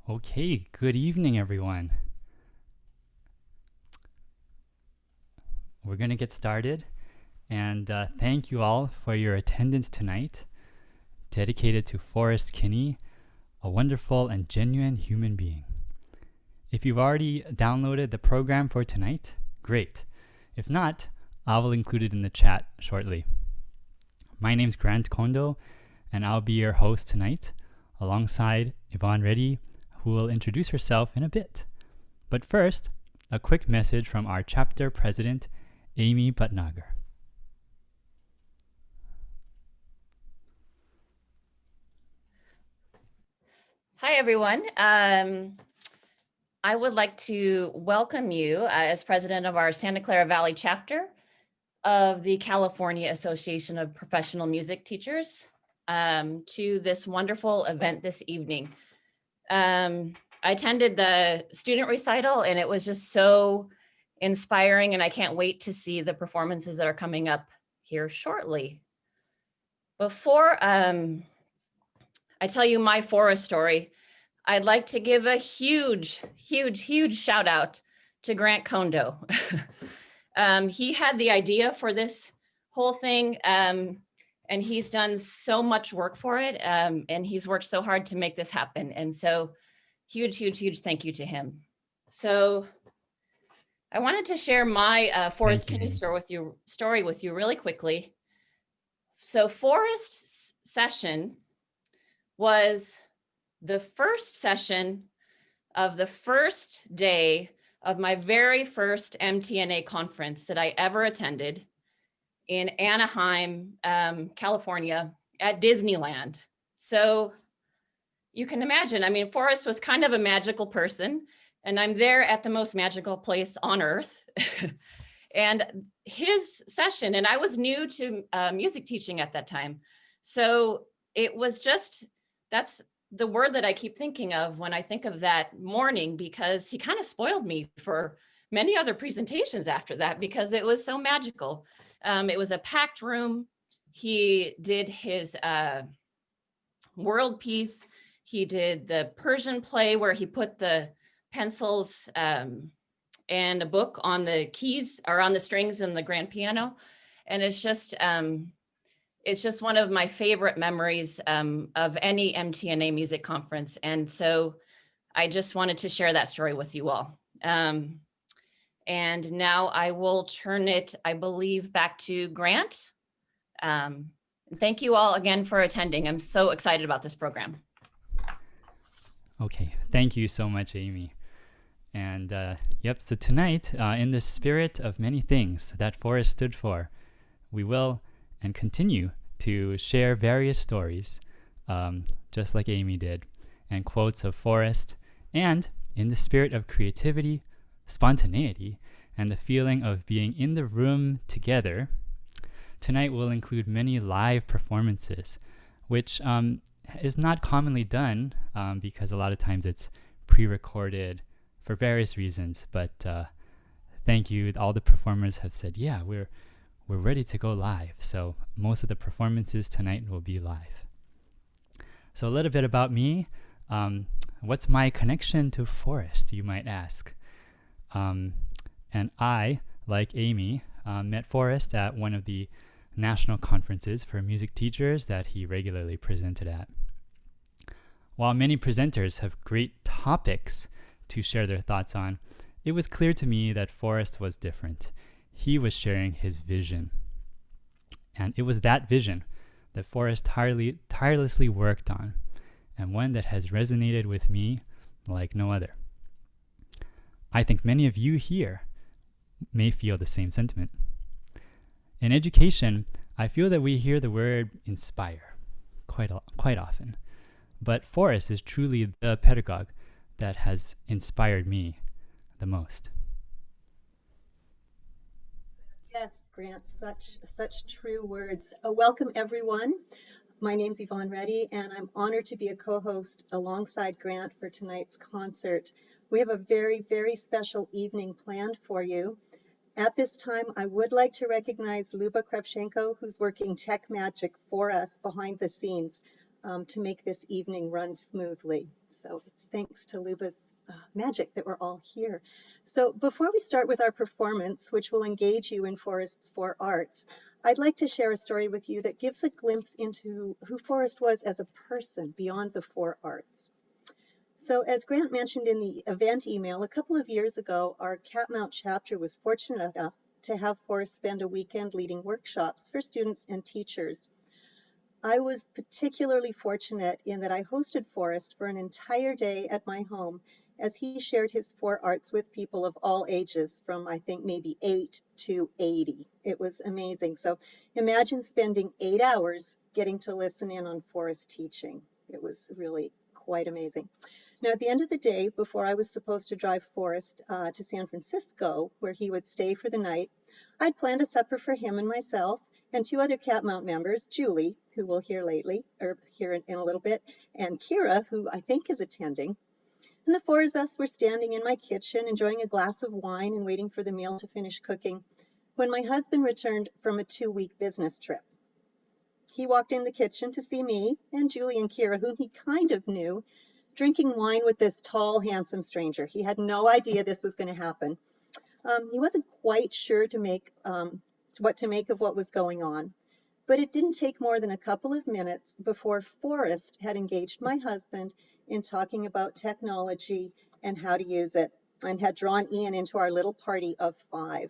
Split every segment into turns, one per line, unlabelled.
Okay, good evening, everyone. We're going to get started, and thank you all for your attendance tonight, dedicated to Forrest Kinney, a wonderful and genuine human being. If you've already downloaded the program for tonight, great. If not, I will include it in the chat shortly. My name's Kondo, and I'll be your host tonight, alongside Yvonne Reddy, who will introduce herself in a bit. But first, a quick message from our chapter president, Amy Butnager.
Hi, everyone. I would like to welcome you as president of our Santa Clara Valley chapter of the California Association of Professional Music Teachers to this wonderful event this evening. I attended the student recital and it was just so inspiring, and I can't wait to see the performances that are coming up here shortly. Before I tell you my Forrest story, I'd like to give a huge shout out to Grant Kondo. He had the idea for this whole thing, and he's done so much work for it, and he's worked so hard to make this happen. And so huge thank you to him. So I wanted to share my Forrest Kinney story with you really quickly. So Forrest's session was the first session of the first day of my very first MTNA conference that I ever attended in Anaheim, California at Disneyland. So you can imagine, I mean, Forrest was kind of a magical person, and I'm there at the most magical place on earth. And his session, and I was new to music teaching at that time. So it was just, that's the word that I keep thinking of when I think of that morning, because he kind of spoiled me for many other presentations after that because it was so magical. It was a packed room. He did his world piece. He did the Persian play where he put the pencils and a book on the keys or on the strings in the grand piano. And it's just one of my favorite memories of any MTNA music conference. And so I just wanted to share that story with you all. And now I will turn it, I believe, back to Grant. Thank you all again for attending. I'm so excited about this program.
Okay, thank you so much, Amy. And yep, so tonight, in the spirit of many things that Forrest stood for, we will and continue to share various stories, just like Amy did, and quotes of Forrest, and in the spirit of creativity, spontaneity, and the feeling of being in the room together, tonight will include many live performances, which is not commonly done because a lot of times it's pre-recorded for various reasons. But thank you. All the performers have said, yeah, we're ready to go live. So most of the performances tonight will be live. So a little bit about me. What's my connection to Forrest, you might ask? And I, like Amy, met Forrest at one of the national conferences for music teachers that he regularly presented at. While many presenters have great topics to share their thoughts on, it was clear to me that Forrest was different. He was sharing his vision. And it was that vision that Forrest tirelessly worked on, and one that has resonated with me like no other. I think many of you here may feel the same sentiment. In education, I feel that we hear the word inspire quite often, but Forrest is truly the pedagogue that has inspired me the most.
Yes, Grant, such true words. Welcome, everyone. My name's Yvonne Reddy, and I'm honored to be a co-host alongside Grant for tonight's concert. We have a very special evening planned for you. At this time, I would like to recognize Luba Kravchenko, who's working tech magic for us behind the scenes. to make this evening run smoothly. So it's thanks to Luba's magic that we're all here. So before we start with our performance, which will engage you in Forrest's four arts, I'd like to share a story with you that gives a glimpse into who Forrest was as a person beyond the four arts. So as Grant mentioned in the event email, a couple of years ago, our Catmount chapter was fortunate enough to have Forrest spend a weekend leading workshops for students and teachers. I was particularly fortunate in that I hosted Forrest for an entire day at my home as he shared his four arts with people of all ages, from I think maybe 8 to 80. It was amazing. So imagine spending 8 hours getting to listen in on Forrest teaching. It was really quite amazing. Now, at the end of the day, before I was supposed to drive Forrest to San Francisco, where he would stay for the night, I'd planned a supper for him and myself and 2 other Catmount members, Julie, who we'll hear here in a little bit, and Kira, who I think is attending. And the 4 of us were standing in my kitchen, enjoying a glass of wine and waiting for the meal to finish cooking, when my husband returned from a 2-week business trip. He walked in the kitchen to see me and Julie and Kira, whom he kind of knew, drinking wine with this tall, handsome stranger. He had no idea this was going to happen. He wasn't quite sure what to make of what was going on, but it didn't take more than a couple of minutes before Forrest had engaged my husband in talking about technology and how to use it, and had drawn Ian into our little party of 5.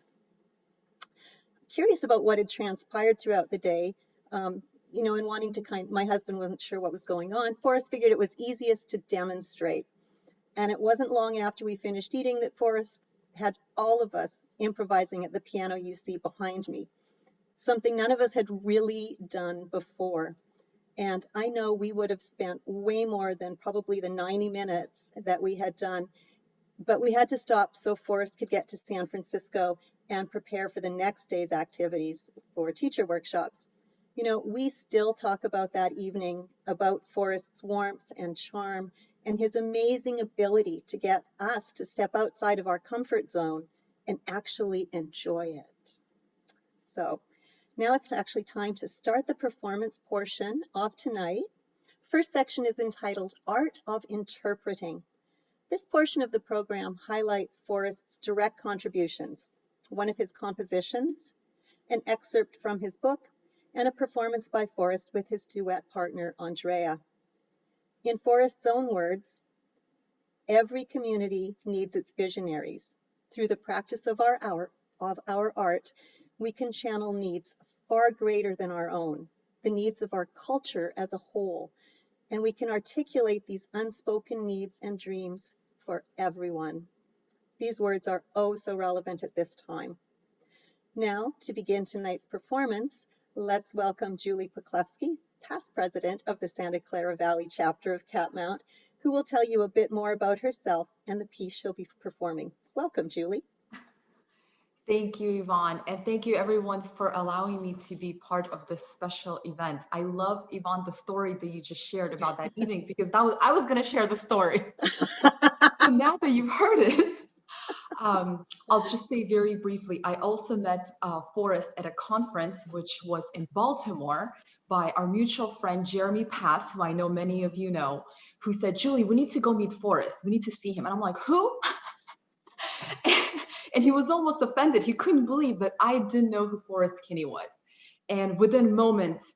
Curious about what had transpired throughout the day, and wanting to my husband wasn't sure what was going on, Forrest figured it was easiest to demonstrate. And it wasn't long after we finished eating that Forrest had all of us improvising at the piano you see behind me, something none of us had really done before. And I know we would have spent way more than probably the 90 minutes that we had done, but we had to stop so Forrest could get to San Francisco and prepare for the next day's activities for teacher workshops. We still talk about that evening, about Forrest's warmth and charm and his amazing ability to get us to step outside of our comfort zone and actually enjoy it. So now it's actually time to start the performance portion of tonight. First section is entitled Art of Interpreting. This portion of the program highlights Forrest's direct contributions, one of his compositions, an excerpt from his book, and a performance by Forrest with his duet partner, Andrea. In Forrest's own words, every community needs its visionaries. Through the practice of our art, we can channel needs far greater than our own, the needs of our culture as a whole, and we can articulate these unspoken needs and dreams for everyone. These words are oh so relevant at this time. Now, to begin tonight's performance, let's welcome Julie Poklewski, past president of the Santa Clara Valley chapter of Catmount, who will tell you a bit more about herself and the piece she'll be performing. Welcome, Julie.
Thank you, Yvonne, and thank you everyone for allowing me to be part of this special event. I love, Yvonne, the story that you just shared about that evening, because I was going to share the story. So now that you've heard it, I'll just say very briefly, I also met Forrest at a conference, which was in Baltimore, by our mutual friend, Jeremy Pass, who I know many of you know, who said, Julie, we need to go meet Forrest. We need to see him. And I'm like, who? And he was almost offended. He couldn't believe that I didn't know who Forrest Kinney was. And within moments,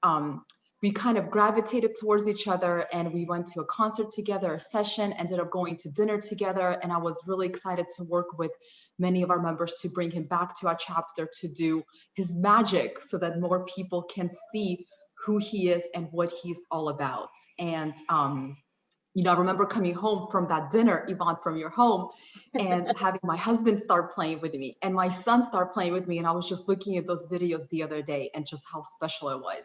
we kind of gravitated towards each other, and we went to a concert together, a session, ended up going to dinner together. And I was really excited to work with many of our members to bring him back to our chapter to do his magic so that more people can see who he is and what he's all about. And I remember coming home from that dinner, Yvonne, from your home, and having my husband start playing with me and my son start playing with me. And I was just looking at those videos the other day and just how special it was.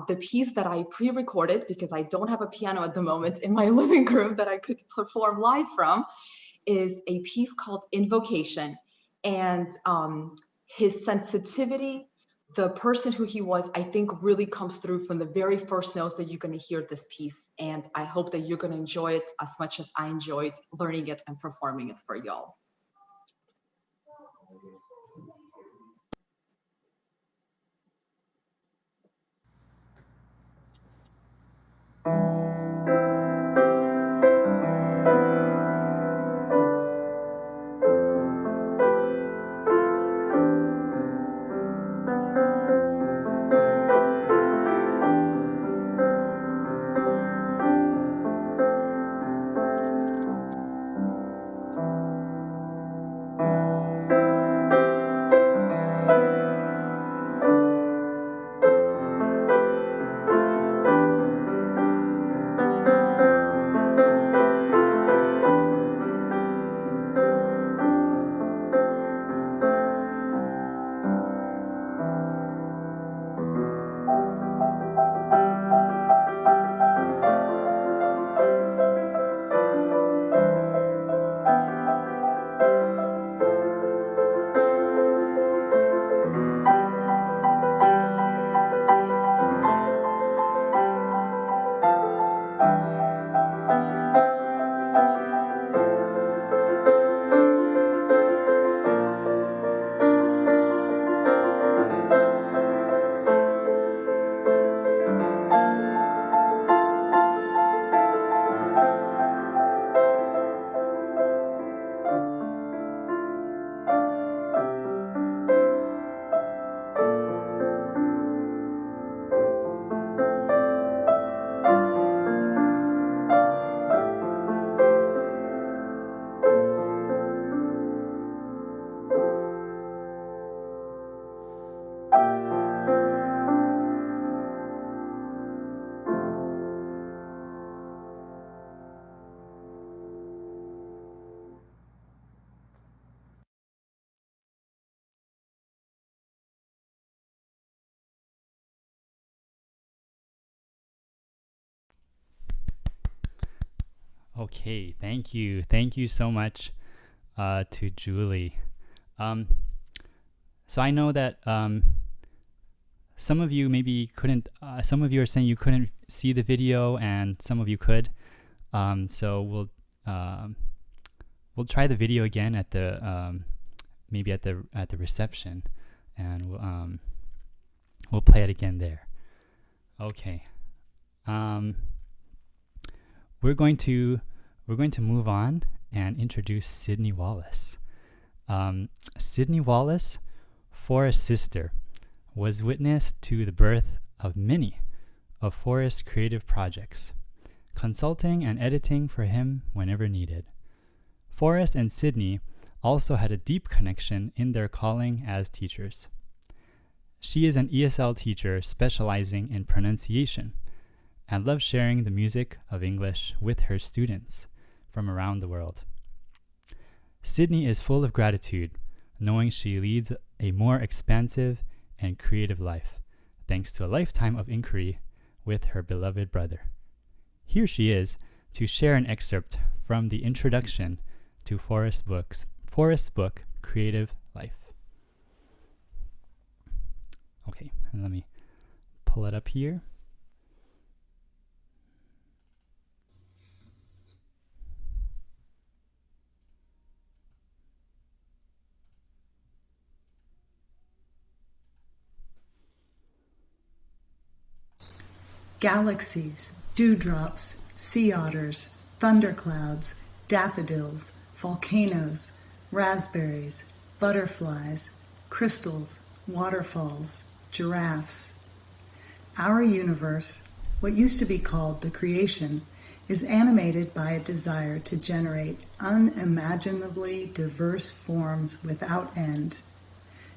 The piece that I pre-recorded, because I don't have a piano at the moment in my living room that I could perform live from, is a piece called Invocation. And his sensitivity, the person who he was, I think really comes through from the very first notes that you're going to hear this piece. And I hope that you're going to enjoy it as much as I enjoyed learning it and performing it for y'all.
Okay, thank you. Thank you so much to Julie. So I know that some of you maybe couldn't, some of you are saying you couldn't see the video and some of you could. So we'll try the video again at the, maybe at the reception, and we'll play it again there. Okay. We're going to move on and introduce Sydney Wallace. Sydney Wallace, Forrest's sister, was witness to the birth of many of Forrest's creative projects, consulting and editing for him whenever needed. Forrest and Sydney also had a deep connection in their calling as teachers. She is an ESL teacher specializing in pronunciation and loves sharing the music of English with her students from around the world. Sydney is full of gratitude, knowing she leads a more expansive and creative life, thanks to a lifetime of inquiry with her beloved brother. Here she is to share an excerpt from the introduction to Forrest's book, Creative Life. Okay, and let me pull it up here.
Galaxies, dewdrops, sea otters, thunderclouds, daffodils, volcanoes, raspberries, butterflies, crystals, waterfalls, giraffes. Our universe, what used to be called the creation, is animated by a desire to generate unimaginably diverse forms without end.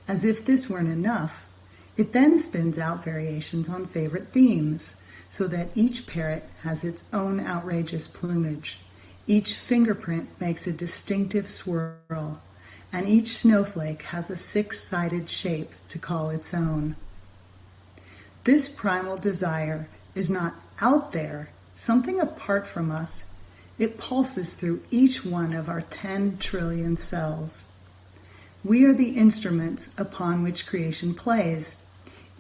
As if this weren't enough, it then spins out variations on favorite themes, so that each parrot has its own outrageous plumage, each fingerprint makes a distinctive swirl, and each snowflake has a six-sided shape to call its own. This primal desire is not out there, something apart from us. It pulses through each one of our 10 trillion cells. We are the instruments upon which creation plays,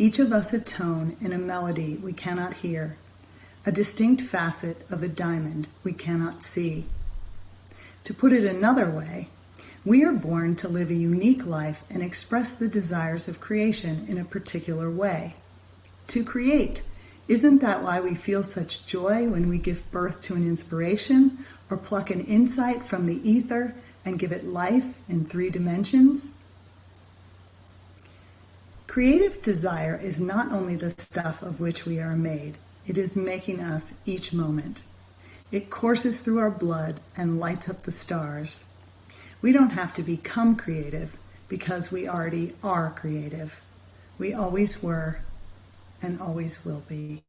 each of us a tone in a melody we cannot hear, a distinct facet of a diamond we cannot see. To put it another way, we are born to live a unique life and express the desires of creation in a particular way. To create, isn't that why we feel such joy when we give birth to an inspiration or pluck an insight from the ether and give it life in 3 dimensions? Creative desire is not only the stuff of which we are made, it is making us each moment. It courses through our blood and lights up the stars. We don't have to become creative because we already are creative. We always were and always will be.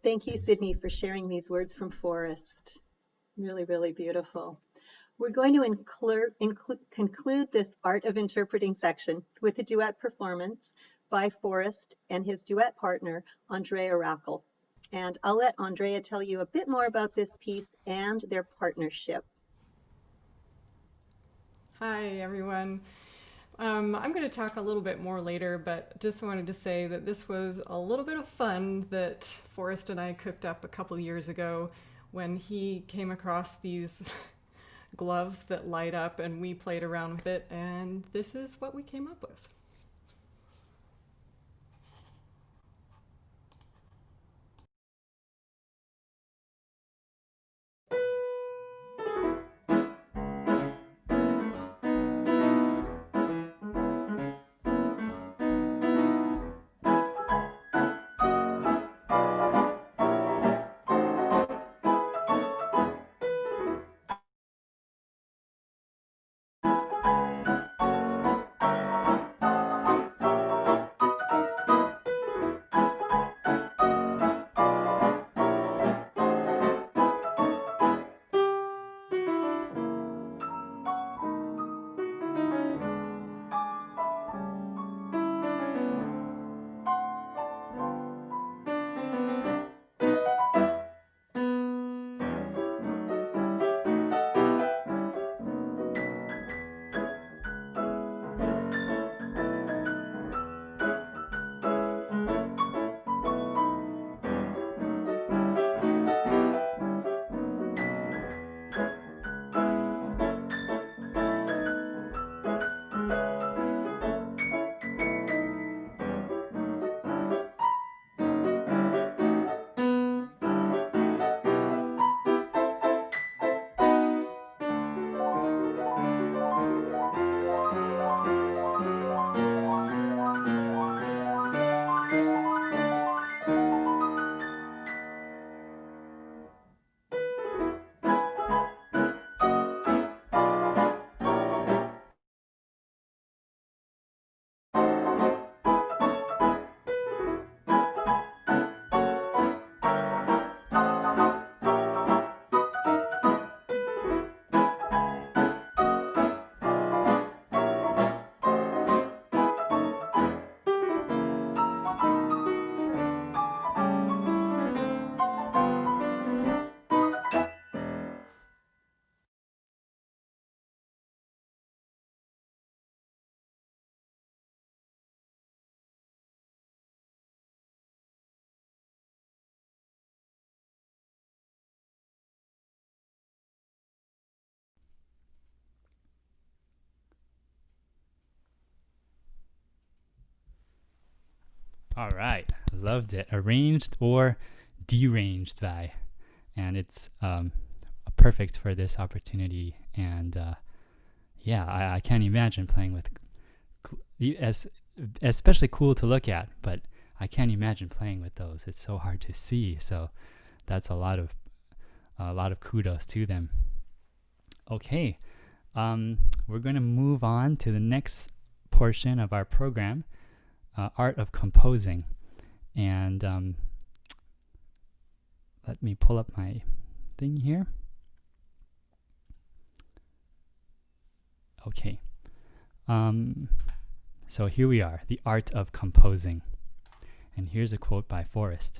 Thank you, Sydney, for sharing these words from Forrest. Really, really beautiful. We're going to conclude this Art of Interpreting section with a duet performance by Forrest and his duet partner, Andrea Rackl. And I'll let Andrea tell you a bit more about this piece and their partnership.
Hi, everyone. I'm going to talk a little bit more later, but just wanted to say that this was a little bit of fun that Forrest and I cooked up a couple years ago when he came across these gloves that light up, and we played around with it, and this is what we came up with.
All right, loved it. Arranged or deranged by, and it's perfect for this opportunity. And yeah, I can't imagine playing with as especially cool to look at, but I can't imagine playing with those. It's so hard to see. So that's a lot of kudos to them. Okay, we're going to move on to the next portion of our program, Art of Composing. And let me pull up my thing here. Okay. So here we are, the art of composing. And here's a quote by Forrest.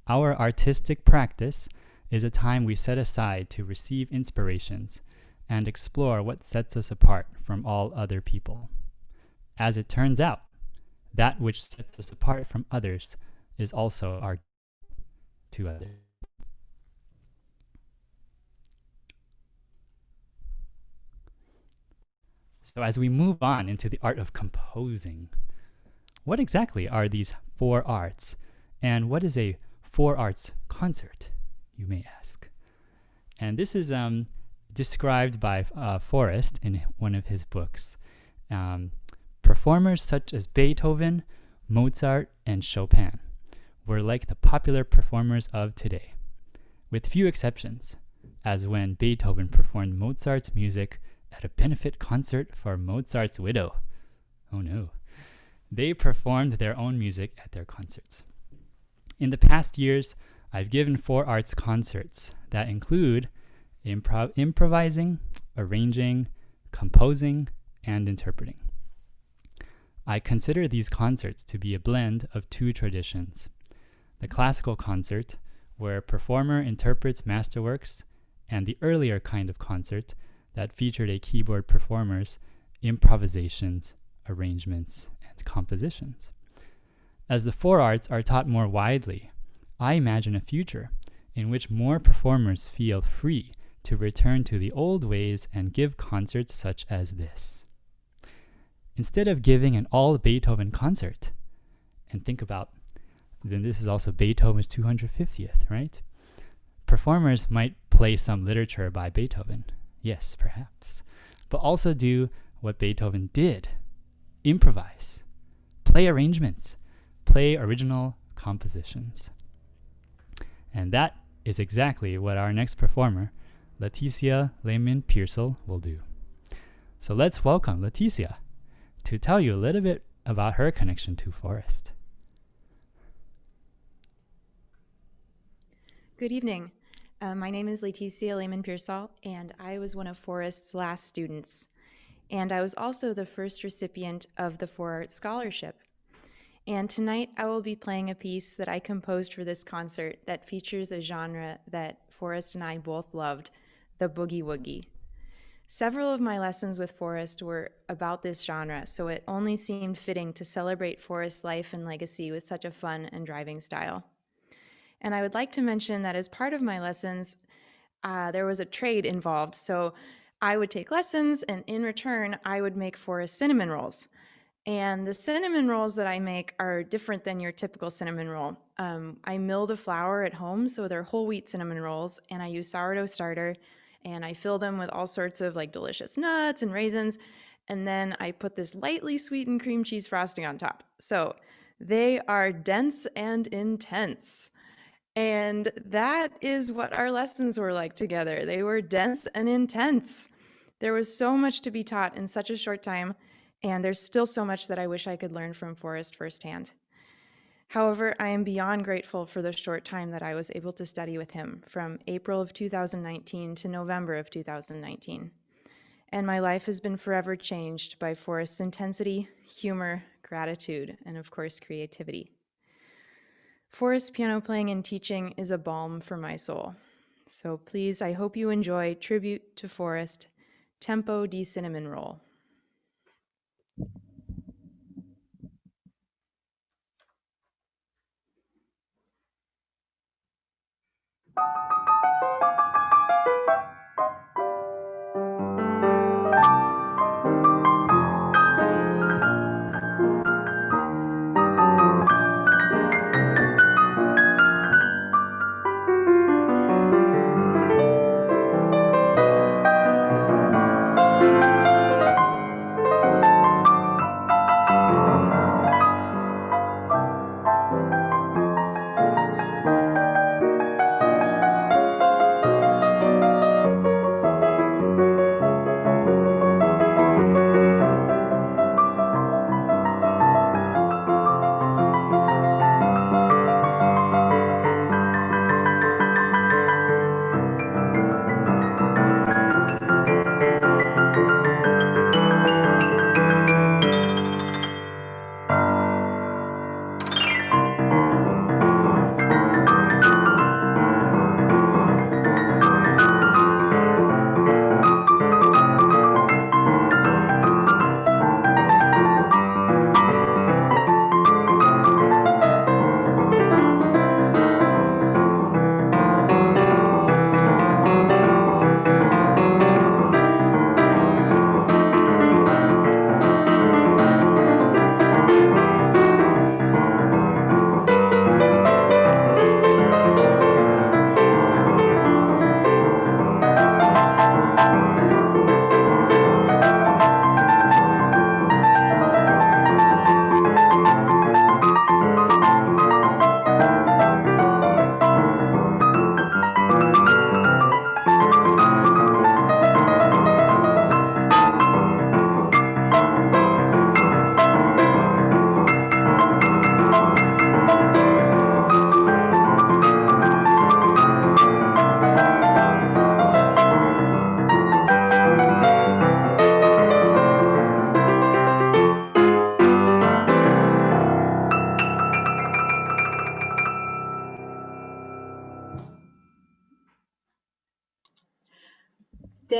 Our artistic practice is a time we set aside to receive inspirations and explore what sets us apart from all other people. As it turns out, that which sets us apart from others is also our to others. So as we move on into the art of composing, what exactly are these 4 arts? And what is a 4 arts concert, you may ask? And this is described by Forrest in one of his books. Performers such as Beethoven, Mozart, and Chopin were like the popular performers of today, with few exceptions, as when Beethoven performed Mozart's music at a benefit concert for Mozart's widow. Oh no. They performed their own music at their concerts. In the past years, I've given 4 arts concerts that include improvising, arranging, composing, and interpreting. I consider these concerts to be a blend of 2 traditions. The classical concert, where a performer interprets masterworks, and the earlier kind of concert that featured a keyboard performer's improvisations, arrangements, and compositions. As the 4 arts are taught more widely, I imagine a future in which more performers feel free to return to the old ways and give concerts such as this. Instead of giving an all Beethoven concert, and think about, then this is also Beethoven's 250th, right? Performers might play some literature by Beethoven, yes, perhaps, but also do what Beethoven did, improvise, play arrangements, play original compositions. And that is exactly what our next performer, Laetitia Lehman-Pearsall, will do. So let's welcome Laetitia to tell you a little bit about her connection to Forrest.
Good evening. My name is Laetitia Lehman-Pearsall, and I was one of Forrest's last students. And I was also the first recipient of the 4 Arts Scholarship. And tonight I will be playing a piece that I composed for this concert that features a genre that Forrest and I both loved, the boogie woogie. Several of my lessons with Forrest were about this genre, so it only seemed fitting to celebrate Forrest's life and legacy with such a fun and driving style. And I would like to mention that as part of my lessons, there was a trade involved. So I would take lessons, and in return, I would make Forrest cinnamon rolls. And the cinnamon rolls that I make are different than your typical cinnamon roll. I mill the flour at home, so they're whole wheat cinnamon rolls, and I use sourdough starter, and I fill them with all sorts of like delicious nuts and raisins, and then I put this lightly sweetened cream cheese frosting on top. So they are dense and intense. And that is what our lessons were like together. They were dense and intense. There was so much to be taught in such a short time, and there's still so much that I wish I could learn from Forrest firsthand. However, I am beyond grateful for the short time that I was able to study with him, from April of 2019 to November of 2019. And my life has been forever changed by Forrest's intensity, humor, gratitude, and of course, creativity. Forrest piano playing and teaching is a balm for my soul. So please, I hope you enjoy Tribute to Forrest, Tempo di Cinnamon Roll.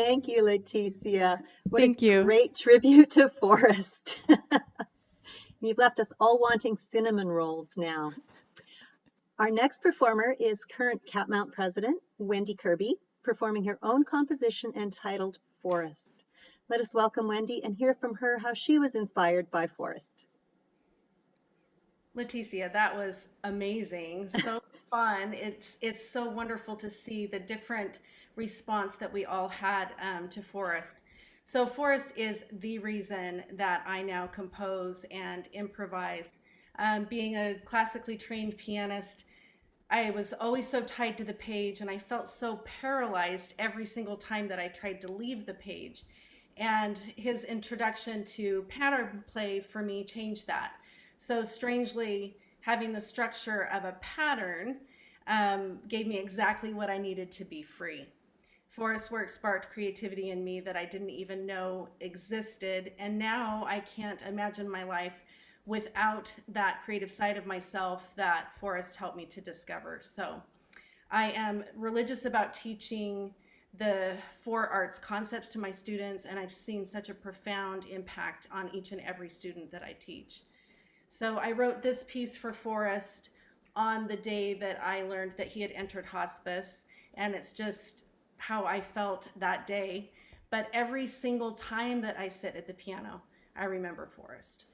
Thank you, Laetitia. What
Thank
a
you.
great tribute to Forrest. You've left us all wanting cinnamon rolls now. Our next performer is current Catmount president, Wendi Kirby, performing her own composition entitled Forrest. Let us welcome Wendi and hear from her how she was inspired by Forrest.
Laetitia, that was amazing. So fun. It's so wonderful to see the different response that we all had to Forrest. So Forrest is the reason that I now compose and improvise. Being a classically trained pianist, I was always so tied to the page, and I felt so paralyzed every single time that I tried to leave the page. And his introduction to pattern play for me changed that. So strangely, having the structure of a pattern gave me exactly what I needed to be free. Forrest's work sparked creativity in me that I didn't even know existed, and now I can't imagine my life without that creative side of myself that Forrest helped me to discover. So I am religious about teaching the 4 arts concepts to my students, and I've seen such a profound impact on each and every student that I teach. So I wrote this piece for Forrest on the day that I learned that he had entered hospice, and it's just how I felt that day. But every single time that I sit at the piano, I remember Forrest.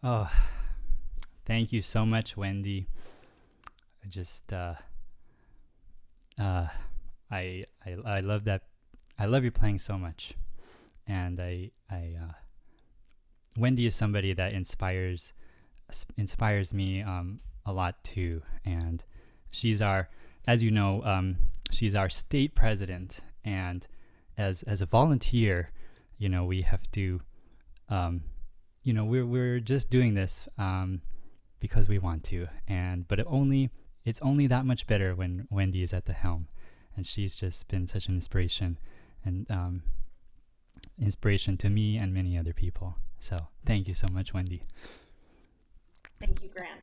Oh, thank you so much, Wendi. I just, I love that. I love your playing so much, and Wendi is somebody that inspires me a lot too. And she's our, as you know, she's our state president, and as a volunteer, you know, we have to. You know, we're just doing this because we want to, but it's only that much better when Wendi is at the helm, and she's just been such an inspiration. And inspiration to me and many other people. So thank you so much, Wendi.
Thank you, Grant.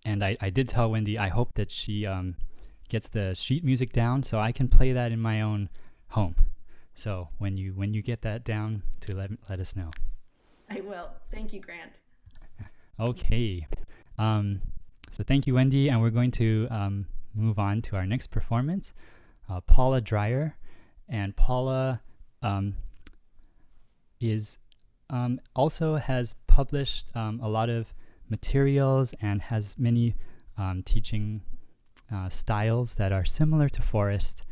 And I did tell Wendi I hope that she gets the sheet music down so I can play that in my own home. So when you get that down, to let us know.
I will. Thank you, Grant.
Okay. So thank you, Wendi, and we're going to move on to our next performance, Paula Dreyer. And Paula is also has published a lot of materials and has many teaching styles that are similar to Forrest.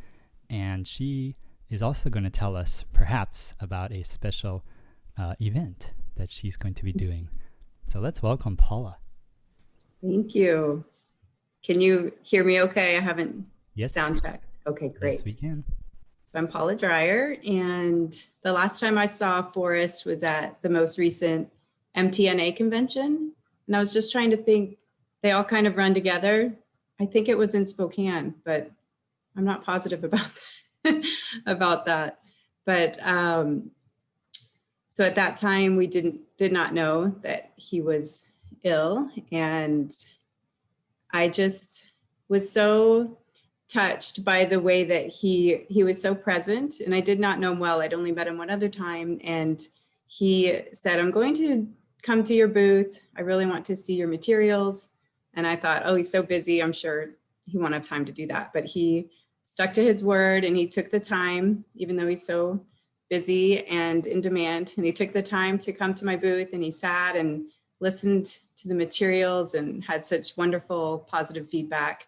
And she is also going to tell us perhaps about a special event that she's going to be doing. So let's welcome Paula.
Thank you. Can you hear me okay? I haven't sound checked. Okay, great.
Yes, we can.
So I'm Paula Dreyer, and the last time I saw Forrest was at the most recent MTNA convention. And I was just trying to think, they all kind of run together. I think it was in Spokane, but I'm not positive about about that. But so at that time, we did not know that he was ill, and I just was so touched by the way that he was so present. And I did not know him well. I'd only met him one other time, and he said, "I'm going to come to your booth. I really want to see your materials." And I thought, oh, he's so busy, I'm sure he won't have time to do that. But he stuck to his word, and he took the time, even though he's so busy and in demand. And he took the time to come to my booth, and he sat and listened to the materials and had such wonderful positive feedback.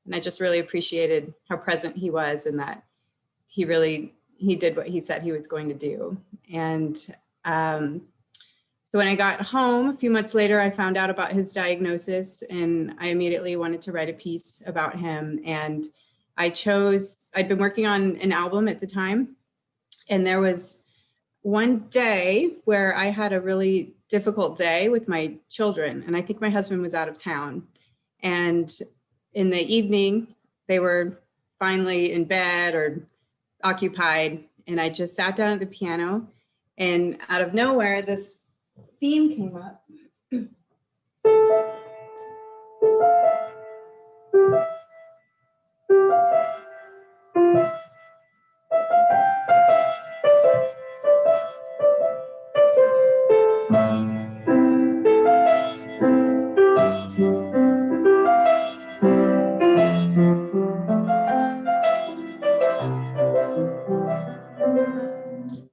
And I just really appreciated how present he was, and that he did what he said he was going to do. And so when I got home a few months later, I found out about his diagnosis, and I immediately wanted to write a piece about him. And I'd been working on an album at the time, and there was one day where I had a really difficult day with my children, and I think my husband was out of town. And in the evening, they were finally in bed or occupied, and I just sat down at the piano, and out of nowhere, this theme came up.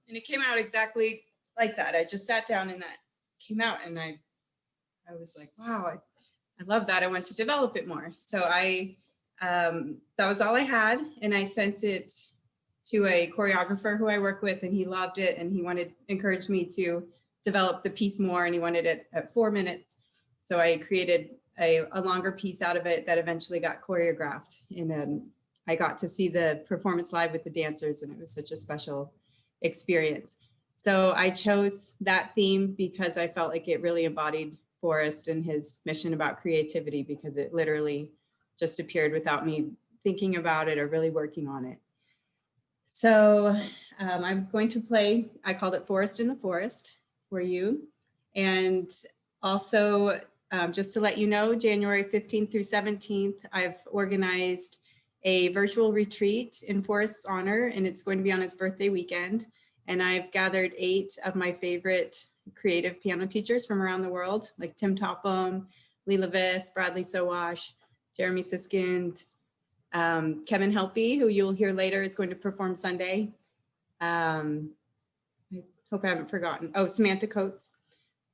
And it came out exactly like that. I just sat down and that came out, and I was like, wow, I love that. I want to develop it more. So that was all I had. And I sent it to a choreographer who I work with, and he loved it. And he encouraged me to develop the piece more, and he wanted it at 4 minutes. So I created a longer piece out of it that eventually got choreographed. And I got to see the performance live with the dancers, and it was such a special experience. So I chose that theme because I felt like it really embodied Forrest and his mission about creativity, because it literally just appeared without me thinking about it or really working on it. So I'm going to play, I called it Forrest in the Forest for you. And also, just to let you know, January 15th through 17th, I've organized a virtual retreat in Forrest's honor, and it's going to be on his birthday weekend. And I've gathered 8 of my favorite creative piano teachers from around the world, like Tim Topham, Leila Viss, Bradley Sowash, Jeremy Siskind, Kevin Helppie, who you'll hear later, is going to perform Sunday. I hope I haven't forgotten. Oh, Samantha Coates.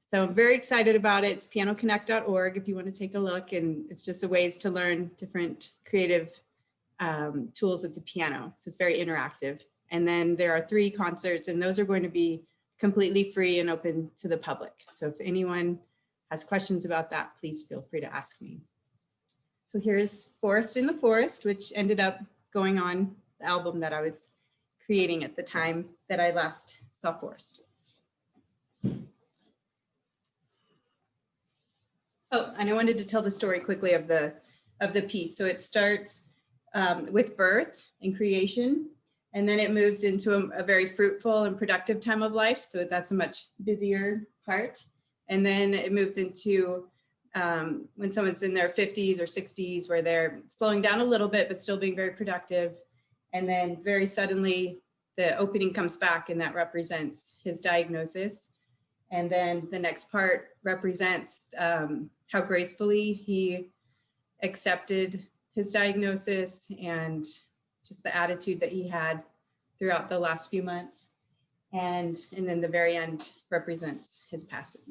So I'm very excited about it. It's pianoconnect.org if you want to take a look. And it's just a ways to learn different creative tools at the piano. So it's very interactive. And then there are 3 concerts, and those are going to be completely free and open to the public. So if anyone has questions about that, please feel free to ask me. So here's Forrest in the Forest, which ended up going on the album that I was creating at the time that I last saw Forrest. Oh, and I wanted to tell the story quickly of the piece. So it starts with birth and creation. And then it moves into a very fruitful and productive time of life. So that's a much busier part. And then it moves into when someone's in their 50s or 60s, where they're slowing down a little bit, but still being very productive. And then very suddenly the opening comes back, and that represents his diagnosis. And then the next part represents how gracefully he accepted his diagnosis and just the attitude that he had throughout the last few months. And then the very end represents his passing.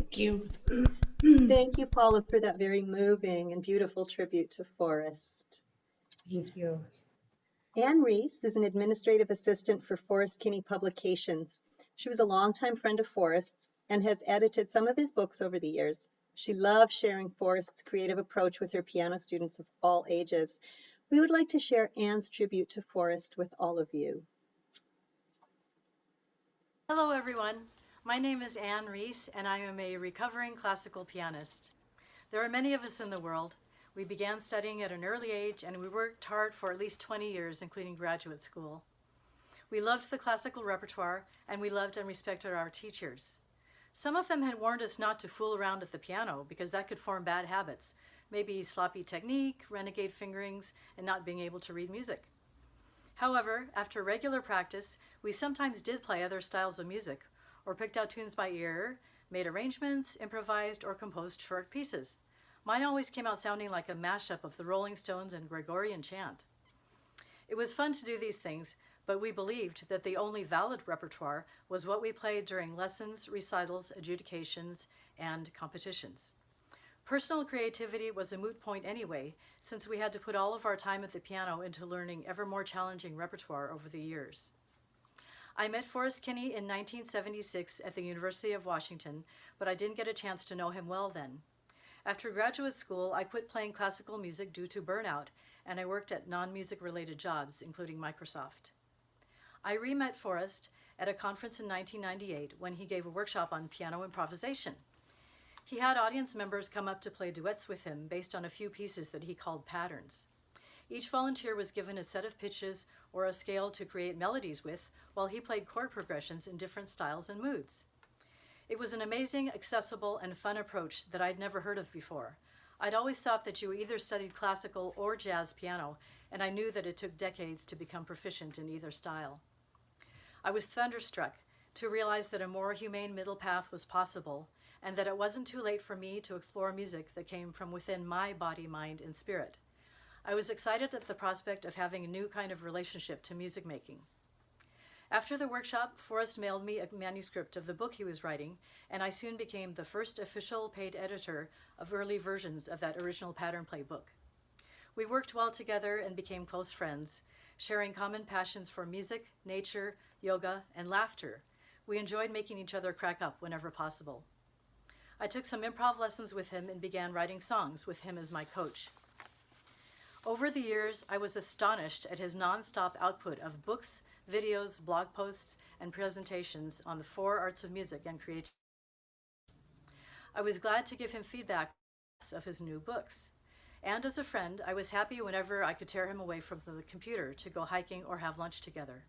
Thank you.
Thank you, Paula, for that very moving and beautiful tribute to Forrest.
Thank you.
Anne Reese is an administrative assistant for Forrest Kinney Publications. She was a longtime friend of Forrest's and has edited some of his books over the years. She loved sharing Forrest's creative approach with her piano students of all ages. We would like to share Anne's tribute to Forrest with all of you.
Hello everyone, my name is Anne Reese and I am a recovering classical pianist. There are many of us in the world. We began studying at an early age and we worked hard for at least 20 years, including graduate school. We loved the classical repertoire and we loved and respected our teachers. Some of them had warned us not to fool around at the piano because that could form bad habits, maybe sloppy technique, renegade fingerings, and not being able to read music. However, after regular practice, we sometimes did play other styles of music, or picked out tunes by ear, made arrangements, improvised, or composed short pieces. Mine always came out sounding like a mashup of the Rolling Stones and Gregorian chant. It was fun to do these things, but we believed that the only valid repertoire was what we played during lessons, recitals, adjudications, and competitions. Personal creativity was a moot point anyway, since we had to put all of our time at the piano into learning ever more challenging repertoire over the years. I met Forrest Kinney in 1976 at the University of Washington, but I didn't get a chance to know him well then. After graduate school, I quit playing classical music due to burnout, and I worked at non-music related jobs, including Microsoft. I re-met Forrest at a conference in 1998 when he gave a workshop on piano improvisation. He had audience members come up to play duets with him based on a few pieces that he called patterns. Each volunteer was given a set of pitches or a scale to create melodies with, while he played chord progressions in different styles and moods. It was an amazing, accessible, and fun approach that I'd never heard of before. I'd always thought that you either studied classical or jazz piano, and I knew that it took decades to become proficient in either style. I was thunderstruck to realize that a more humane middle path was possible, and that it wasn't too late for me to explore music that came from within my body, mind, and spirit. I was excited at the prospect of having a new kind of relationship to music making. After the workshop, Forrest mailed me a manuscript of the book he was writing, and I soon became the first official paid editor of early versions of that original pattern play book. We worked well together and became close friends, sharing common passions for music, nature, yoga, and laughter. We enjoyed making each other crack up whenever possible. I took some improv lessons with him and began writing songs with him as my coach. Over the years, I was astonished at his nonstop output of books, videos, blog posts, and presentations on the 4 arts of music and creativity. I was glad to give him feedback of his new books. And as a friend, I was happy whenever I could tear him away from the computer to go hiking or have lunch together.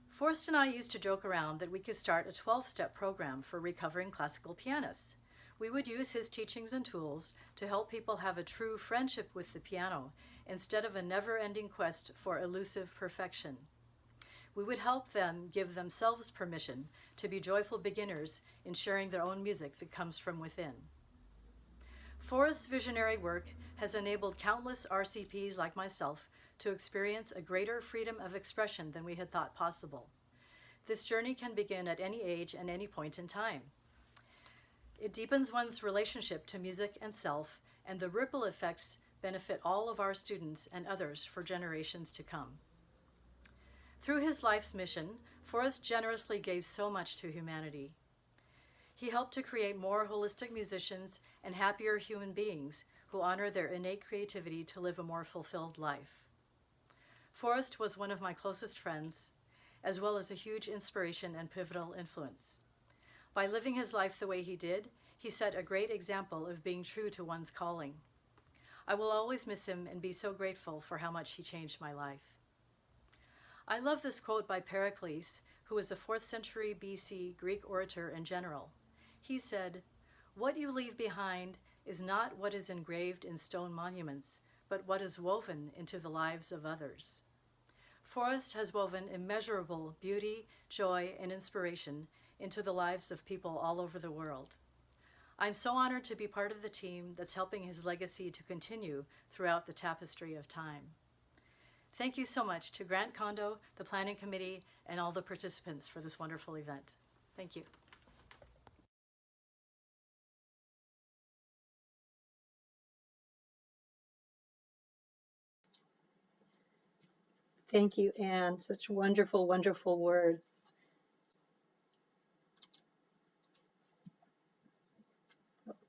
Forrest and I used to joke around that we could start a 12-step program for recovering classical pianists. We would use his teachings and tools to help people have a true friendship with the piano instead of a never-ending quest for elusive perfection. We would help them give themselves permission to be joyful beginners in sharing their own music that comes from within. Forrest's visionary work has enabled countless RCPs like myself to experience a greater freedom of expression than we had thought possible. This journey can begin at any age and any point in time. It deepens one's relationship to music and self, and the ripple effects benefit all of our students and others for generations to come. Through his life's mission, Forrest generously gave so much to humanity. He helped to create more holistic musicians and happier human beings who honor their innate creativity to live a more fulfilled life. Forrest was one of my closest friends, as well as a huge inspiration and pivotal influence. By living his life the way he did, he set a great example of being true to one's calling. I will always miss him and be so grateful for how much he changed my life. I love this quote by Pericles, who was a 4th century BC Greek orator and general. He said, "What you leave behind is not what is engraved in stone monuments, but what is woven into the lives of others." Forrest has woven immeasurable beauty, joy, and inspiration into the lives of people all over the world. I'm so honored to be part of the team that's helping his legacy to continue throughout the tapestry of time. Thank you so much to Grant Kondo, the planning committee, and all the participants for this wonderful event. Thank you.
Thank you, Anne. Such wonderful, wonderful words.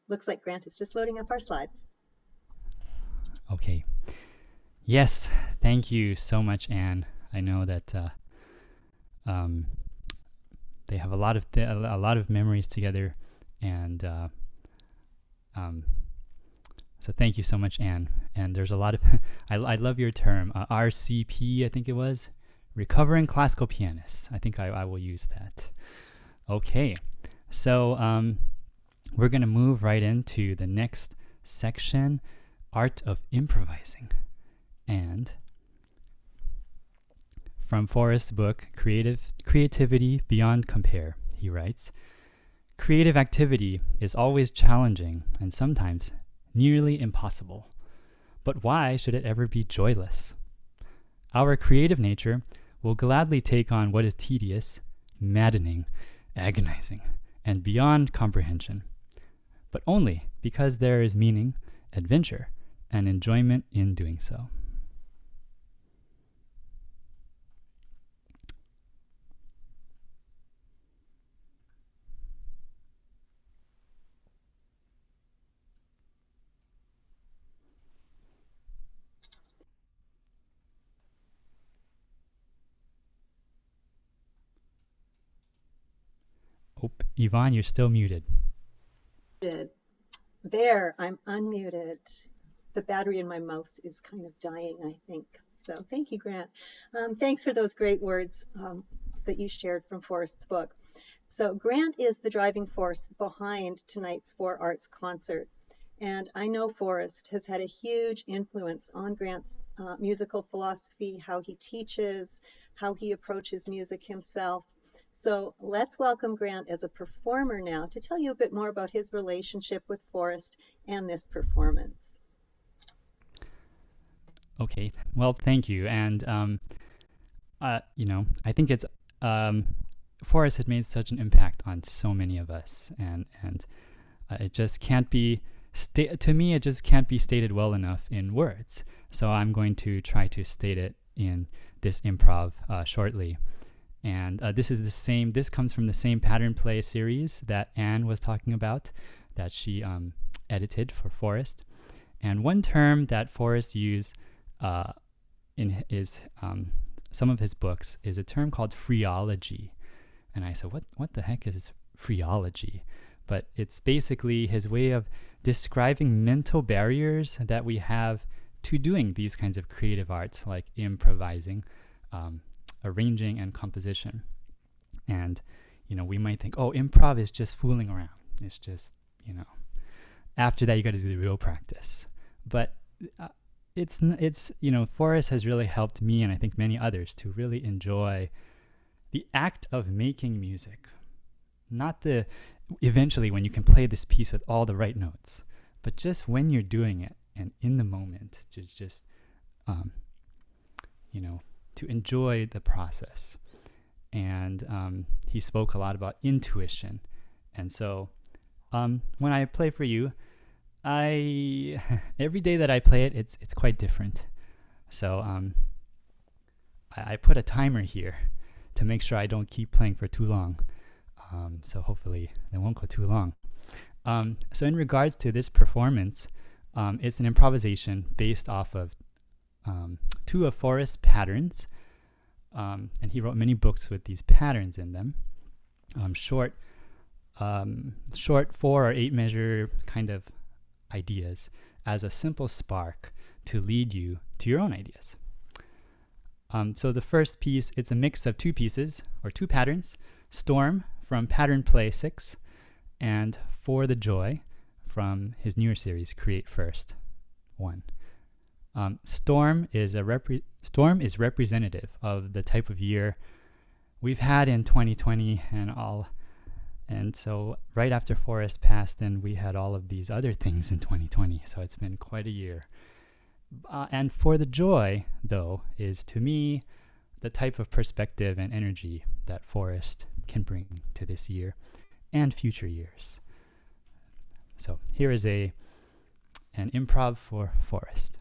looks like Grant is just loading up our slides.
Okay. Yes, thank you so much, Anne. I know that they have a lot of memories together, and so thank you so much, Anne. And there's a lot of I love your term, RCP, I think it was, recovering classical pianists. I think I will use that. Okay, so we're gonna move right into the next section, Art of Improvising. And from Forrest's book, Creativity Beyond Compare, he writes, creative activity is always challenging and sometimes nearly impossible. But why should it ever be joyless? Our creative nature will gladly take on what is tedious, maddening, agonizing, and beyond comprehension, but only because there is meaning, adventure, and enjoyment in doing so. Oh, Yvonne, you're still muted.
There, I'm unmuted. The battery in my mouse is kind of dying, I think. So thank you, Grant. Thanks for those great words that you shared from Forrest's book. So Grant is the driving force behind tonight's Four Arts concert. And I know Forrest has had a huge influence on Grant's musical philosophy, how he teaches, how he approaches music himself. So let's welcome Grant as a performer now to tell you a bit more about his relationship with Forrest and this performance.
Okay, well, thank you. And, I think it's, Forrest had made such an impact on so many of us. And it just can't be, to me, it just can't be stated well enough in words. So I'm going to try to state it in this improv shortly. And this comes from the same pattern play series that Anne was talking about, that she edited for Forrest. And one term that Forrest used in some of his books is a term called phreology. And I said, what the heck is phreology? But it's basically his way of describing mental barriers that we have to doing these kinds of creative arts, like improvising, arranging, and composition. And we might think, oh, improv is just fooling around. It's just, after that you got to do the real practice. But it's Forrest has really helped me, and I think many others, to really enjoy the act of making music. Not eventually when you can play this piece with all the right notes, but just when you're doing it and in the moment, just to enjoy the process. And he spoke a lot about intuition. And so when I play for you, every day that I play it, it's quite different. So I put a timer here to make sure I don't keep playing for too long. So hopefully it won't go too long. So in regards to this performance, it's an improvisation based off of two of Forrest's patterns. And he wrote many books with these patterns in them. Short 4 or 8 measure kind of ideas as a simple spark to lead you to your own ideas. So the first piece, it's a mix of 2 pieces or 2 patterns: Storm from Pattern Play 6 and For the Joy from his newer series, Create First 1. Storm is representative of the type of year we've had in 2020 and so right after Forrest passed, then we had all of these other things in 2020. So it's been quite a year. And For the Joy, though, is to me the type of perspective and energy that Forrest can bring to this year and future years. So here is an improv for Forrest.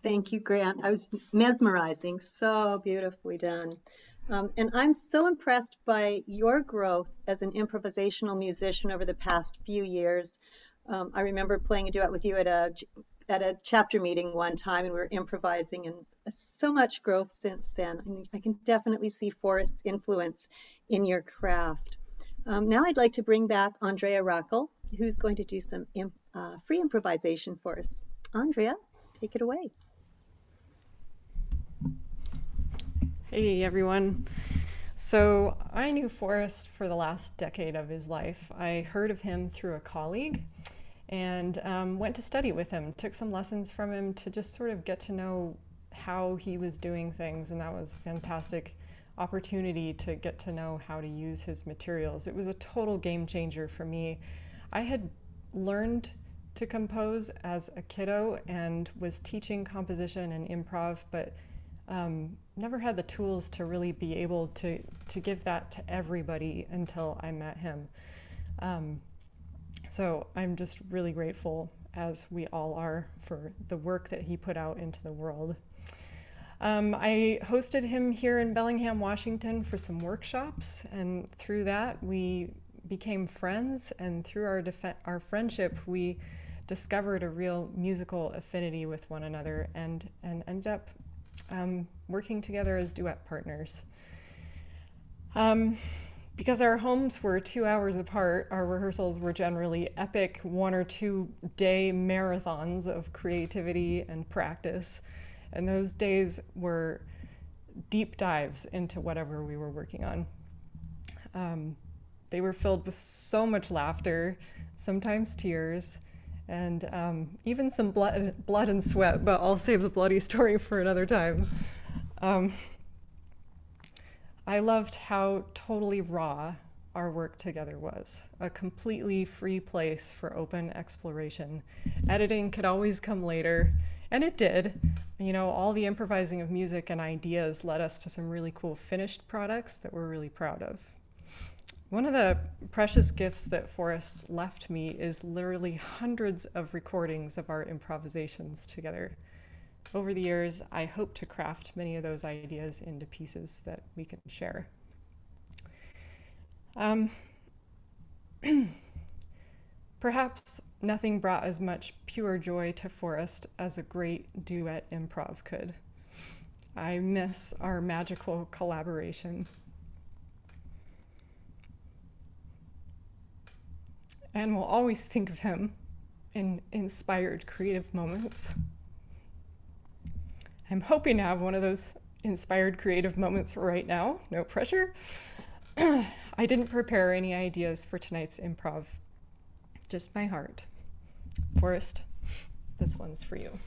Thank you, Grant. I was mesmerizing, so beautifully done. And I'm so impressed by your growth as an improvisational musician over the past few years. I remember playing a duet with you at a chapter meeting one time, and we were improvising, and so much growth since then. I mean, I can definitely see Forrest's influence in your craft. Now I'd like to bring back Andrea Rackl, who's going to do some free improvisation for us. Andrea, take it away.
Hey everyone. So I knew Forrest for the last decade of his life. I heard of him through a colleague and went to study with him, took some lessons from him to just sort of get to know how he was doing things, and that was a fantastic opportunity to get to know how to use his materials. It was a total game changer for me. I had learned to compose as a kiddo and was teaching composition and improv, but never had the tools to really be able to give that to everybody until I met him. So I'm just really grateful, as we all are, for the work that he put out into the world. I hosted him here in Bellingham, Washington for some workshops, and through that we became friends, and through our friendship we discovered a real musical affinity with one another and ended up working together as duet partners. Because our homes were 2 hours apart, our rehearsals were generally epic 1 or 2 day marathons of creativity and practice. And those days were deep dives into whatever we were working on. They were filled with so much laughter, sometimes tears, and even some blood and sweat, but I'll save the bloody story for another time. I loved how totally raw our work together was, a completely free place for open exploration. Editing could always come later, and it did. You know, all the improvising of music and ideas led us to some really cool finished products that we're really proud of. One of the precious gifts that Forrest left me is literally hundreds of recordings of our improvisations together. Over the years, I hope to craft many of those ideas into pieces that we can share. Perhaps nothing brought as much pure joy to Forrest as a great duet improv could. I miss our magical collaboration. And will always think of him in inspired creative moments. I'm hoping to have one of those inspired creative moments right now, no pressure. I didn't prepare any ideas for tonight's improv, just my heart. Forrest, this one's for you.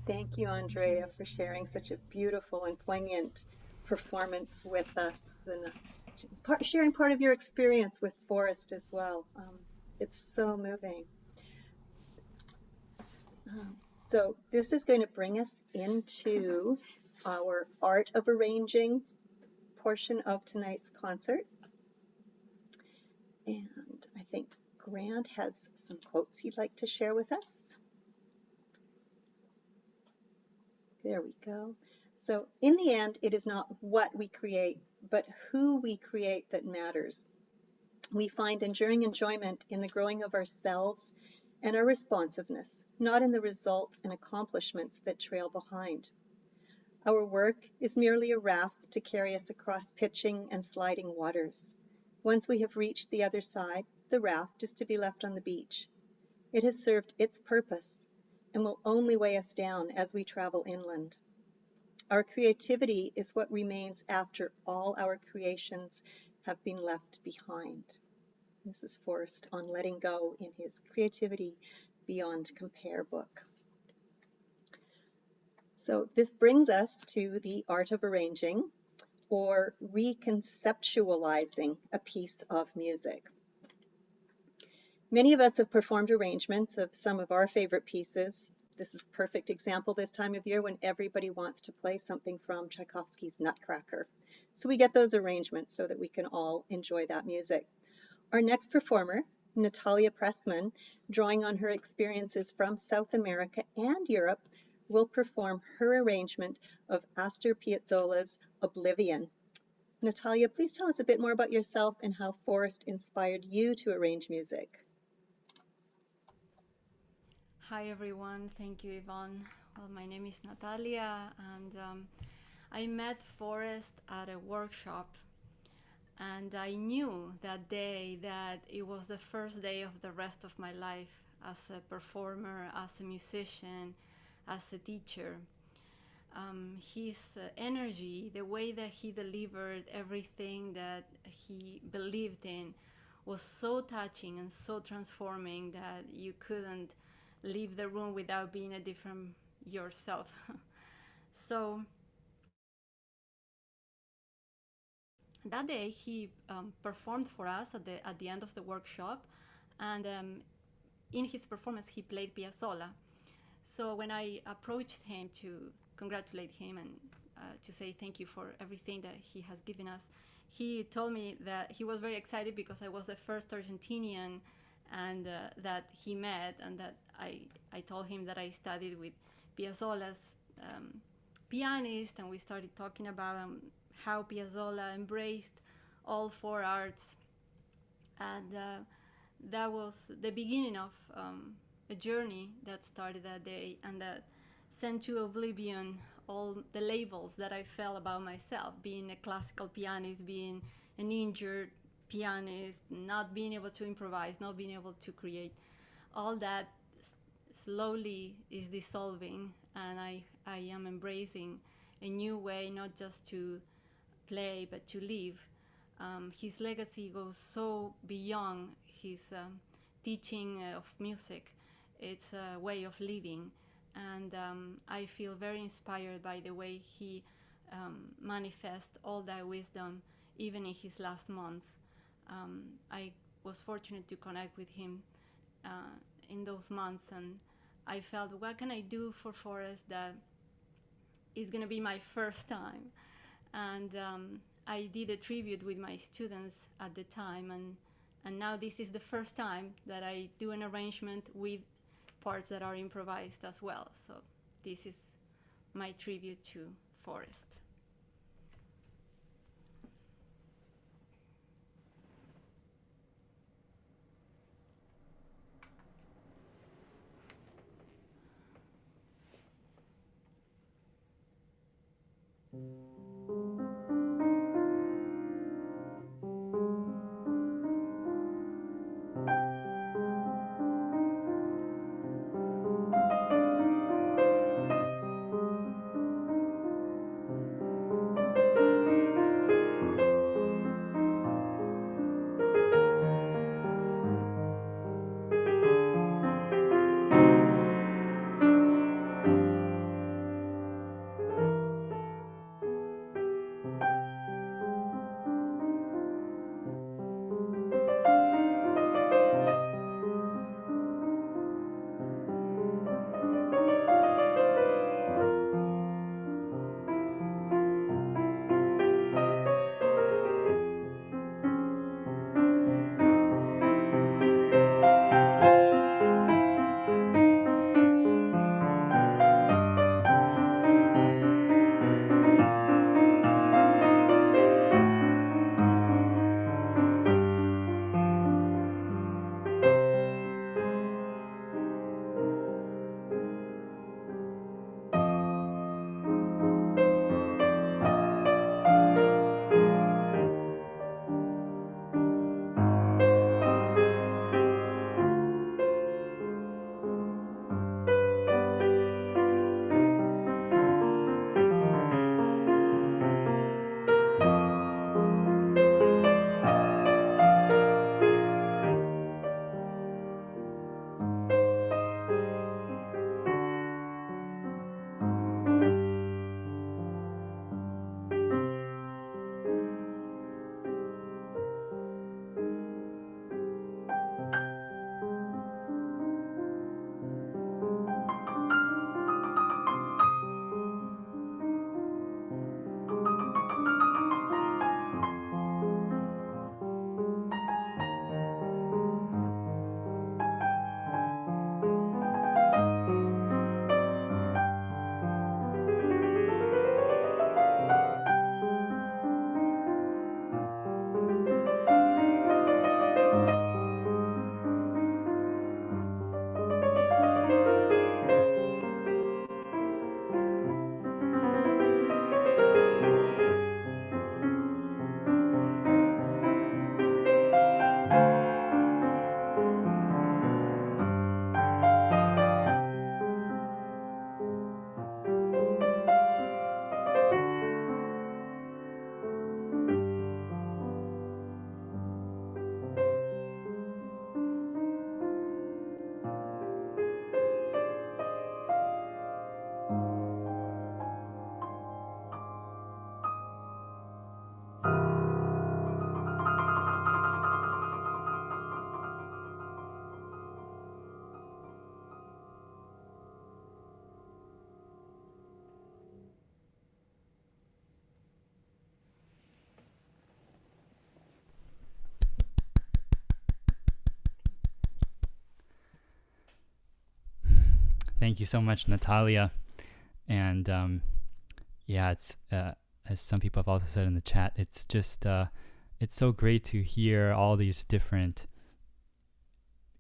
Thank you, Andrea, for sharing such a beautiful and poignant performance with us and sharing part of your experience with Forrest as well. It's so moving. So this is going to bring us into our art of arranging portion of tonight's concert. And I think Grant has some quotes he'd like to share with us. There we go. So in the end, it is not what we create, but who we create that matters. We find enduring enjoyment in the growing of ourselves and our responsiveness, not in the results and accomplishments that trail behind. Our work is merely a raft to carry us across pitching and sliding waters. Once we have reached the other side, the raft is to be left on the beach. It has served its purpose and will only weigh us down as we travel inland. Our creativity is what remains after all our creations have been left behind. This is Forrest on letting go in his Creativity Beyond Compare book. So this brings us to the art of arranging, or reconceptualizing a piece of music. Many of us have performed arrangements of some of our favorite pieces. This is a perfect example this time of year when everybody wants to play something from Tchaikovsky's Nutcracker. So we get those arrangements so that we can all enjoy that music. Our next performer, Natalia Pressman, drawing on her experiences from South America and Europe, will perform her arrangement of Astor Piazzolla's Oblivion. Natalia, please tell us a bit more about yourself and how Forrest inspired you to arrange music.
Hi everyone, thank you Yvonne. Well, my name is Natalia and I met Forrest at a workshop, and I knew that day that it was the first day of the rest of my life as a performer, as a musician, as a teacher. His energy, the way that he delivered everything that he believed in was so touching and so transforming that you couldn't leave the room without being a different yourself. So that day he performed for us at the end of the workshop, and in his performance he played Piazzolla. So when I approached him to congratulate him and to say thank you for everything that he has given us, he told me that he was very excited because I was the first Argentinian and that he met, and that I told him that I studied with Piazzolla's pianist, and we started talking about how Piazzolla embraced all four arts, and that was the beginning of a journey that started that day and that sent to oblivion all the labels that I felt about myself, being a classical pianist, being an injured pianist, not being able to improvise, not being able to create. All that slowly is dissolving, and I am embracing a new way, not just to play, but to live. His legacy goes so beyond his teaching of music. It's a way of living, and I feel very inspired by the way he manifests all that wisdom even in his last months. I was fortunate to connect with him in those months, and I felt, what can I do for Forrest that is going to be my first time? And I did a tribute with my students at the time, and now this is the first time that I do an arrangement with parts that are improvised as well. So this is my tribute to Forrest.
Thank you so much, Natalia. And yeah, it's as some people have also said in the chat, it's just it's so great to hear all these different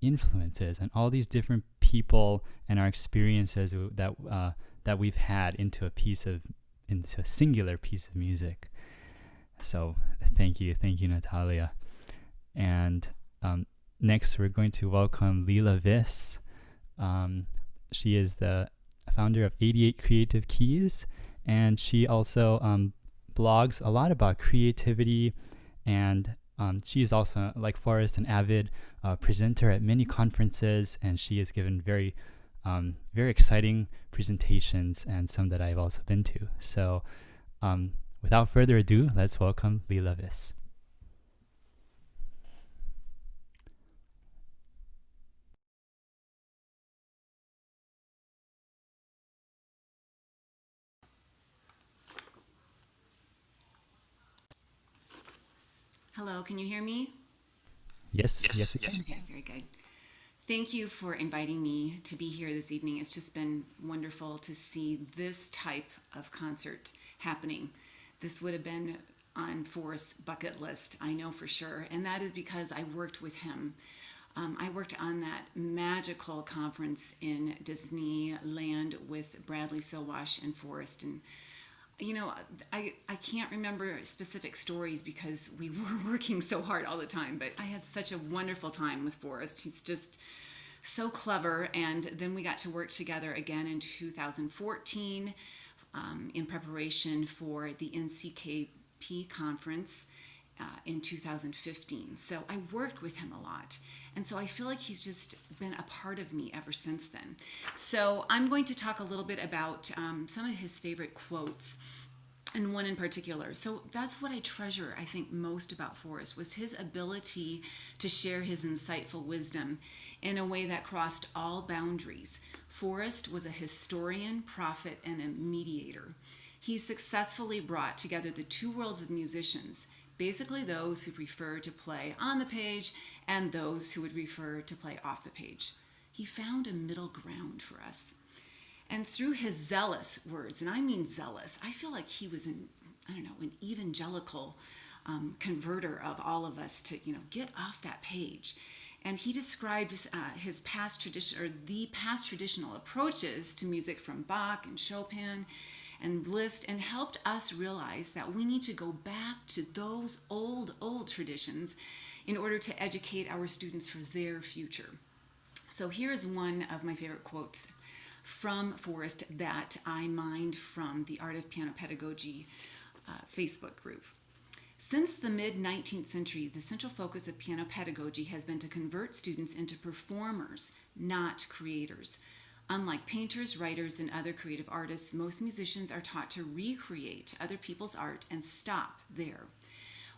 influences and all these different people and our experiences that we've had into a singular piece of music. So thank you, Natalia. And next, we're going to welcome Leila Viss. She is the founder of 88 Creative Keys, and she also blogs a lot about creativity, and she is also, like Forrest, an avid presenter at many conferences, and she has given very exciting presentations, and some that I've also been to. So without further ado, let's welcome Leila Viss.
Hello, can you hear me?
Yes.
Okay, very good. Thank you for inviting me to be here this evening. It's just been wonderful to see this type of concert happening. This would have been on Forrest's bucket list, I know for sure, and that is because I worked with him. I worked on that magical conference in Disneyland with Bradley Sowash and Forrest, and you know, I can't remember specific stories because we were working so hard all the time, but I had such a wonderful time with Forrest. He's just so clever. And then we got to work together again in 2014 in preparation for the NCKP conference in 2015. So I worked with him a lot. And so I feel like he's just been a part of me ever since then. So I'm going to talk a little bit about some of his favorite quotes, and one in particular. So that's what I treasure, I think, most about Forrest, was his ability to share his insightful wisdom in a way that crossed all boundaries. Forrest was a historian, prophet, and a mediator. He successfully brought together the two worlds of musicians, basically those who prefer to play on the page and those who would prefer to play off the page. He found a middle ground for us. And through his zealous words, and I mean zealous, I feel like he was an evangelical converter of all of us to, get off that page. And he described his past traditional approaches to music from Bach and Chopin and Liszt, and helped us realize that we need to go back to those old traditions in order to educate our students for their future. So here's one of my favorite quotes from Forrest that I mined from the Art of Piano Pedagogy Facebook group. Since the mid-19th century, the central focus of piano pedagogy has been to convert students into performers, not creators. Unlike painters, writers, and other creative artists, most musicians are taught to recreate other people's art and stop there.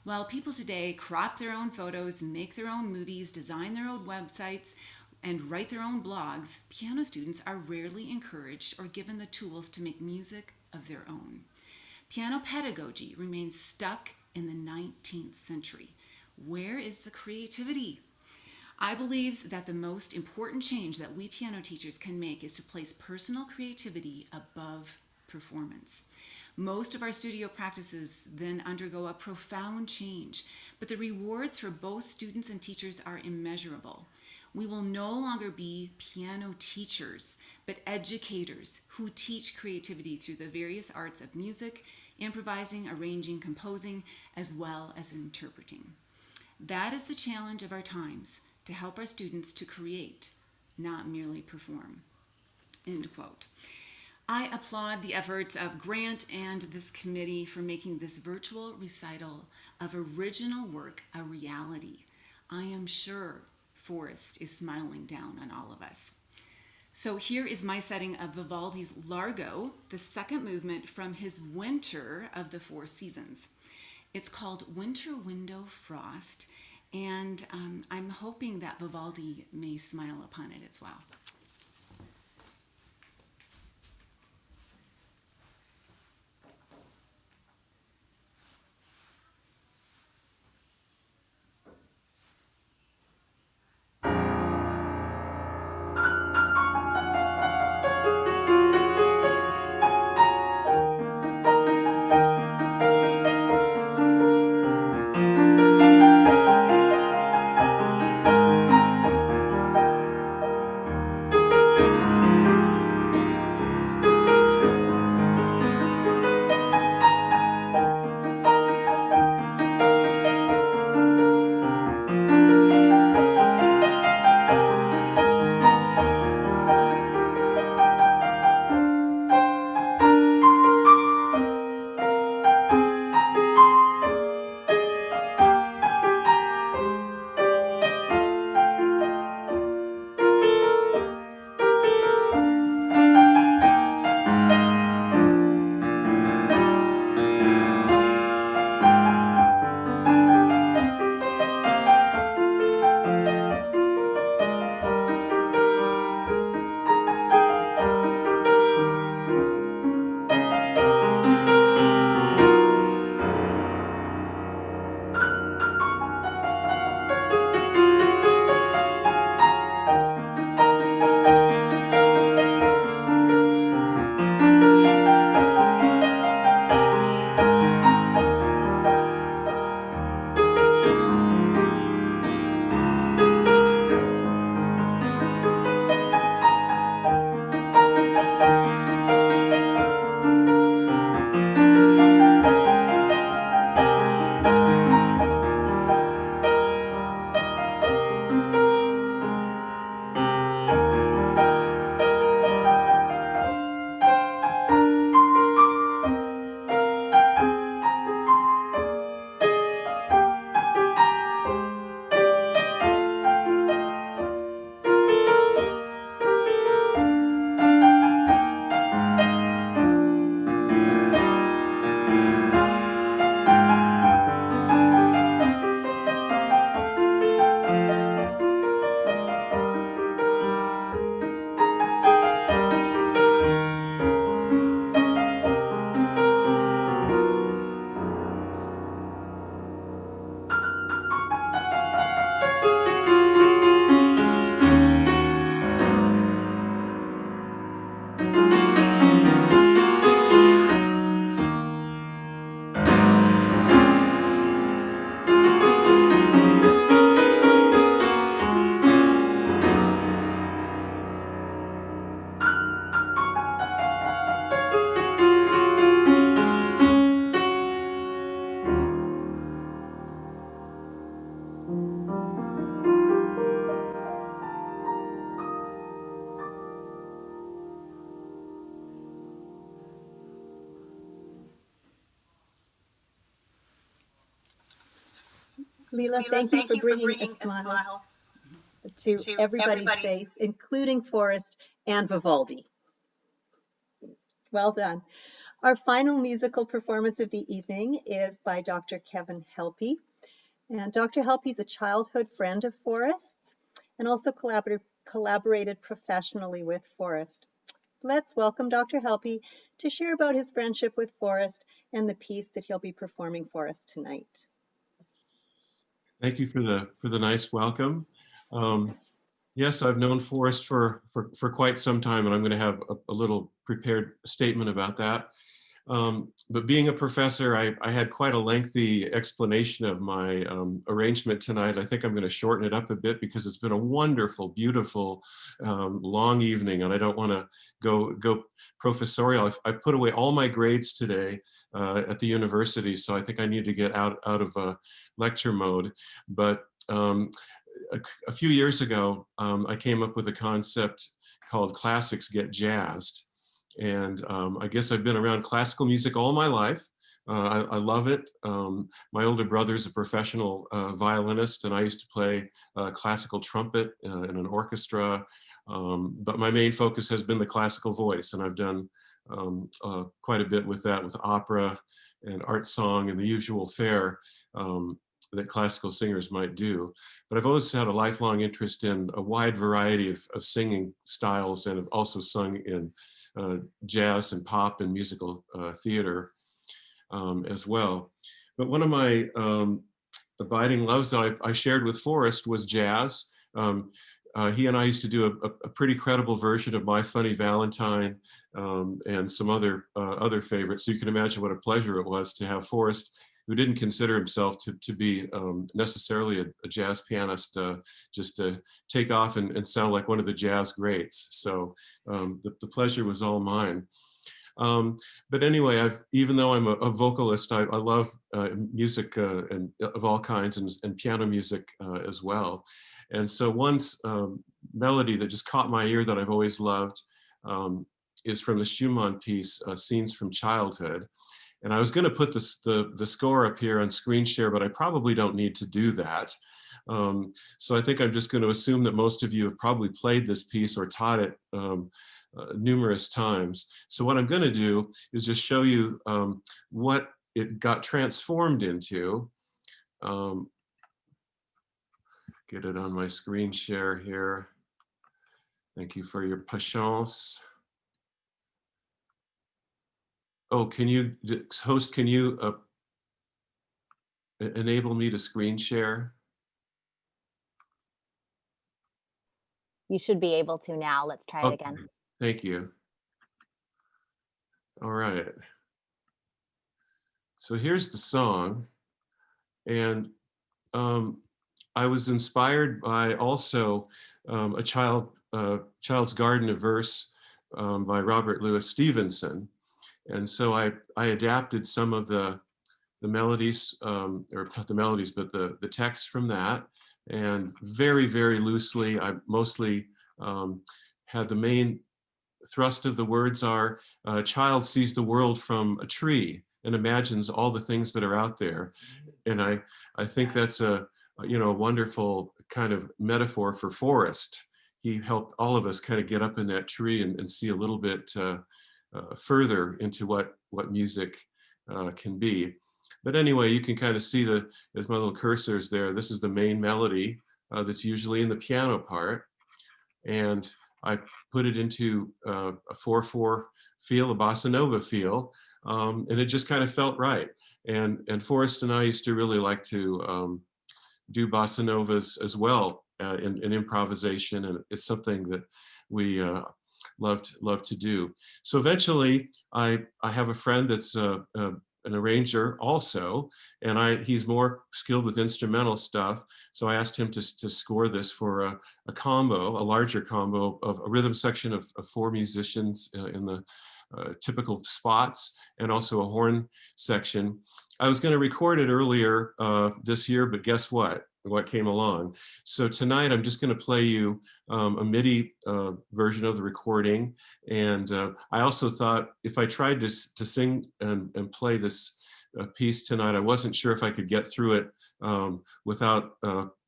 While people today crop their own photos, make their own movies, design their own websites, and write their own blogs, piano students are rarely encouraged or given the tools to make music of their own. Piano pedagogy remains stuck in the 19th century. Where is the creativity? I believe that the most important change that we piano teachers can make is to place personal creativity above performance. Most of our studio practices then undergo a profound change, but the rewards for both students and teachers are immeasurable. We will no longer be piano teachers, but educators who teach creativity through the various arts of music, improvising, arranging, composing, as well as interpreting. That is the challenge of our times, to help our students to create, not merely perform. End quote. I applaud the efforts of Grant and this committee for making this virtual recital of original work a reality. I am sure Forrest is smiling down on all of us. So here is my setting of Vivaldi's Largo, the second movement from his Winter of the Four Seasons. It's called Winter Window Frost, and I'm hoping that Vivaldi may smile upon it as well.
Leila, thank you for bringing a smile to everybody's face, including Forrest and Vivaldi. Well done. Our final musical performance of the evening is by Dr. Kevin Helppie. And Dr. Helppie is a childhood friend of Forrest's and also collaborated professionally with Forrest. Let's welcome Dr. Helppie to share about his friendship with Forrest and the piece that he'll be performing for us tonight.
Thank you for the nice welcome. Yes, I've known Forrest for quite some time, and I'm going to have a little prepared statement about that. But being a professor, I had quite a lengthy explanation of my arrangement tonight. I think I'm going to shorten it up a bit because it's been a wonderful, beautiful, long evening, and I don't want to go professorial. I put away all my grades today at the university, so I think I need to get out of lecture mode. But a few years ago, I came up with a concept called Classics Get Jazzed. And I guess I've been around classical music all my life. I love it. My older brother's a professional violinist, and I used to play classical trumpet in an orchestra. But my main focus has been the classical voice, and I've done quite a bit with that, with opera and art song and the usual fare that classical singers might do. But I've always had a lifelong interest in a wide variety of singing styles, and have also sung in jazz and pop and musical theater as well. But one of my abiding loves that I shared with Forrest was jazz. He and I used to do a pretty credible version of My Funny Valentine and some other favorites. So you can imagine what a pleasure it was to have Forrest, who didn't consider himself to be necessarily a jazz pianist, just to take off and sound like one of the jazz greats. So the pleasure was all mine. But anyway, even though I'm a vocalist, I love music and of all kinds, and piano music as well. And so one melody that just caught my ear that I've always loved is from the Schumann piece, Scenes from Childhood. And I was going to put the score up here on screen share, but I probably don't need to do that. So I think I'm just going to assume that most of you have probably played this piece or taught it numerous times. So what I'm going to do is just show you what it got transformed into. Get it on my screen share here. Thank you for your patience. Oh, can you, host, can you enable me to screen share?
You should be able to now. Let's try it again.
Thank you. All right. So here's the song. And I was inspired by also a Child's Garden of Verse by Robert Louis Stevenson. And so I adapted some of the melodies, or not the melodies, but the text from that. And very, very loosely, I mostly had the main thrust of the words are, a child sees the world from a tree and imagines all the things that are out there. And I think that's a wonderful kind of metaphor for Forrest. He helped all of us kind of get up in that tree and see a little bit further into what music can be. But anyway, you can kind of see as my little cursors there, this is the main melody that's usually in the piano part. And I put it into a 4/4 feel, a bossa nova feel, and it just kind of felt right. And Forrest and I used to really like to do bossa novas as well in improvisation, and it's something that we love to do. So eventually, I have a friend that's an arranger also, and he's more skilled with instrumental stuff. So I asked him to score this for a combo, a larger combo of a rhythm section of 4 musicians in the typical spots, and also a horn section. I was going to record it earlier this year, but guess what came along? So tonight I'm just going to play you a MIDI version of the recording. And I also thought if I tried to sing and play this piece tonight, I wasn't sure if I could get through it without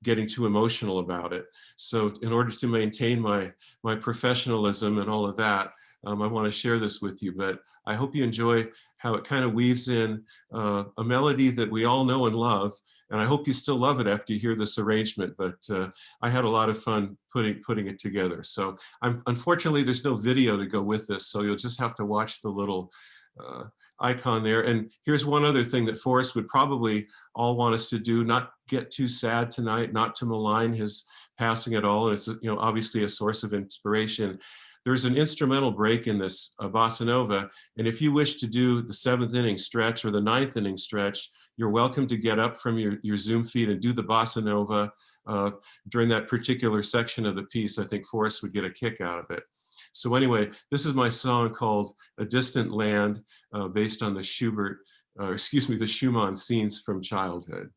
getting too emotional about it. So in order to maintain my professionalism and all of that, I want to share this with you, but I hope you enjoy how it kind of weaves in a melody that we all know and love. And I hope you still love it after you hear this arrangement, but I had a lot of fun putting it together. So unfortunately, there's no video to go with this, so you'll just have to watch the little icon there. And here's one other thing that Forrest would probably all want us to do: not get too sad tonight, not to malign his passing at all. And it's, you know, obviously a source of inspiration. There's an instrumental break in this bossa nova, and if you wish to do the 7th inning stretch or the 9th inning stretch, you're welcome to get up from your Zoom feed and do the bossa nova during that particular section of the piece. I think Forrest would get a kick out of it. So anyway, this is my song called A Distant Land, based on the the Schumann Scenes from Childhood.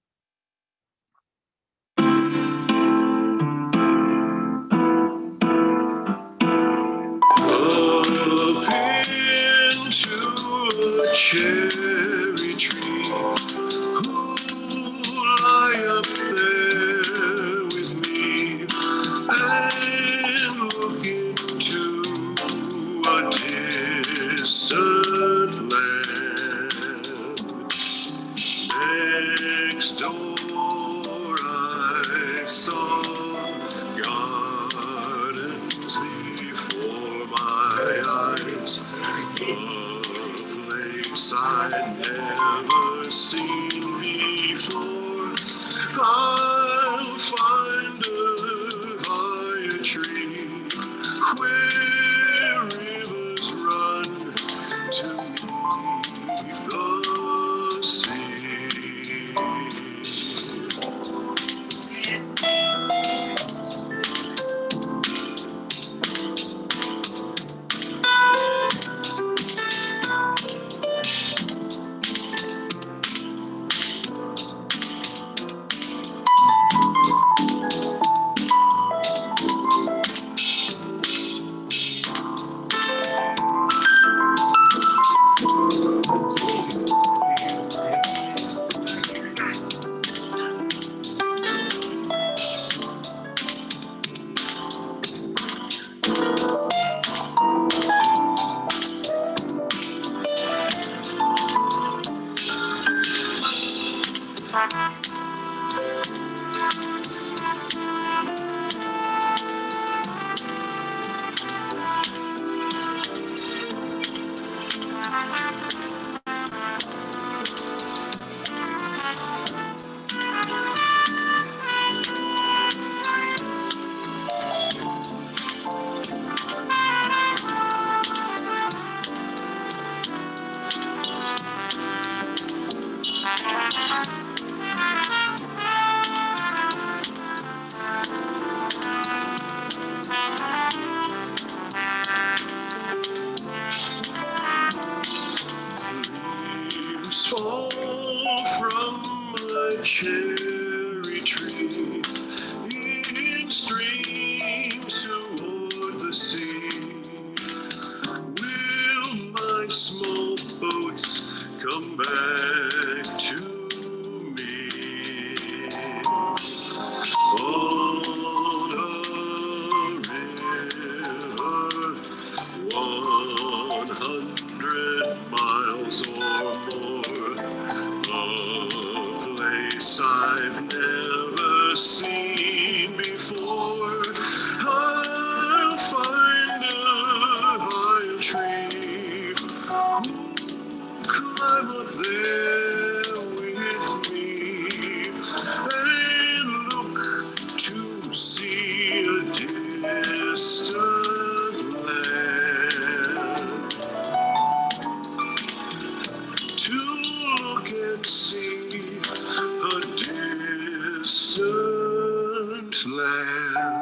Up into a cherry tree, who lie up there with me and look into a distant land. Next door I saw gardens before my eyes, a place I'd never seen before. I'll find a higher tree where rivers run to meet the sea. Fall from my cherry tree in streams toward the sea. Will my small boats come back to me? On a river 100 miles or more, a place I've never seen before. I'll find a higher tree, climb up there with me and look to see a distant land. To look and see a distant land.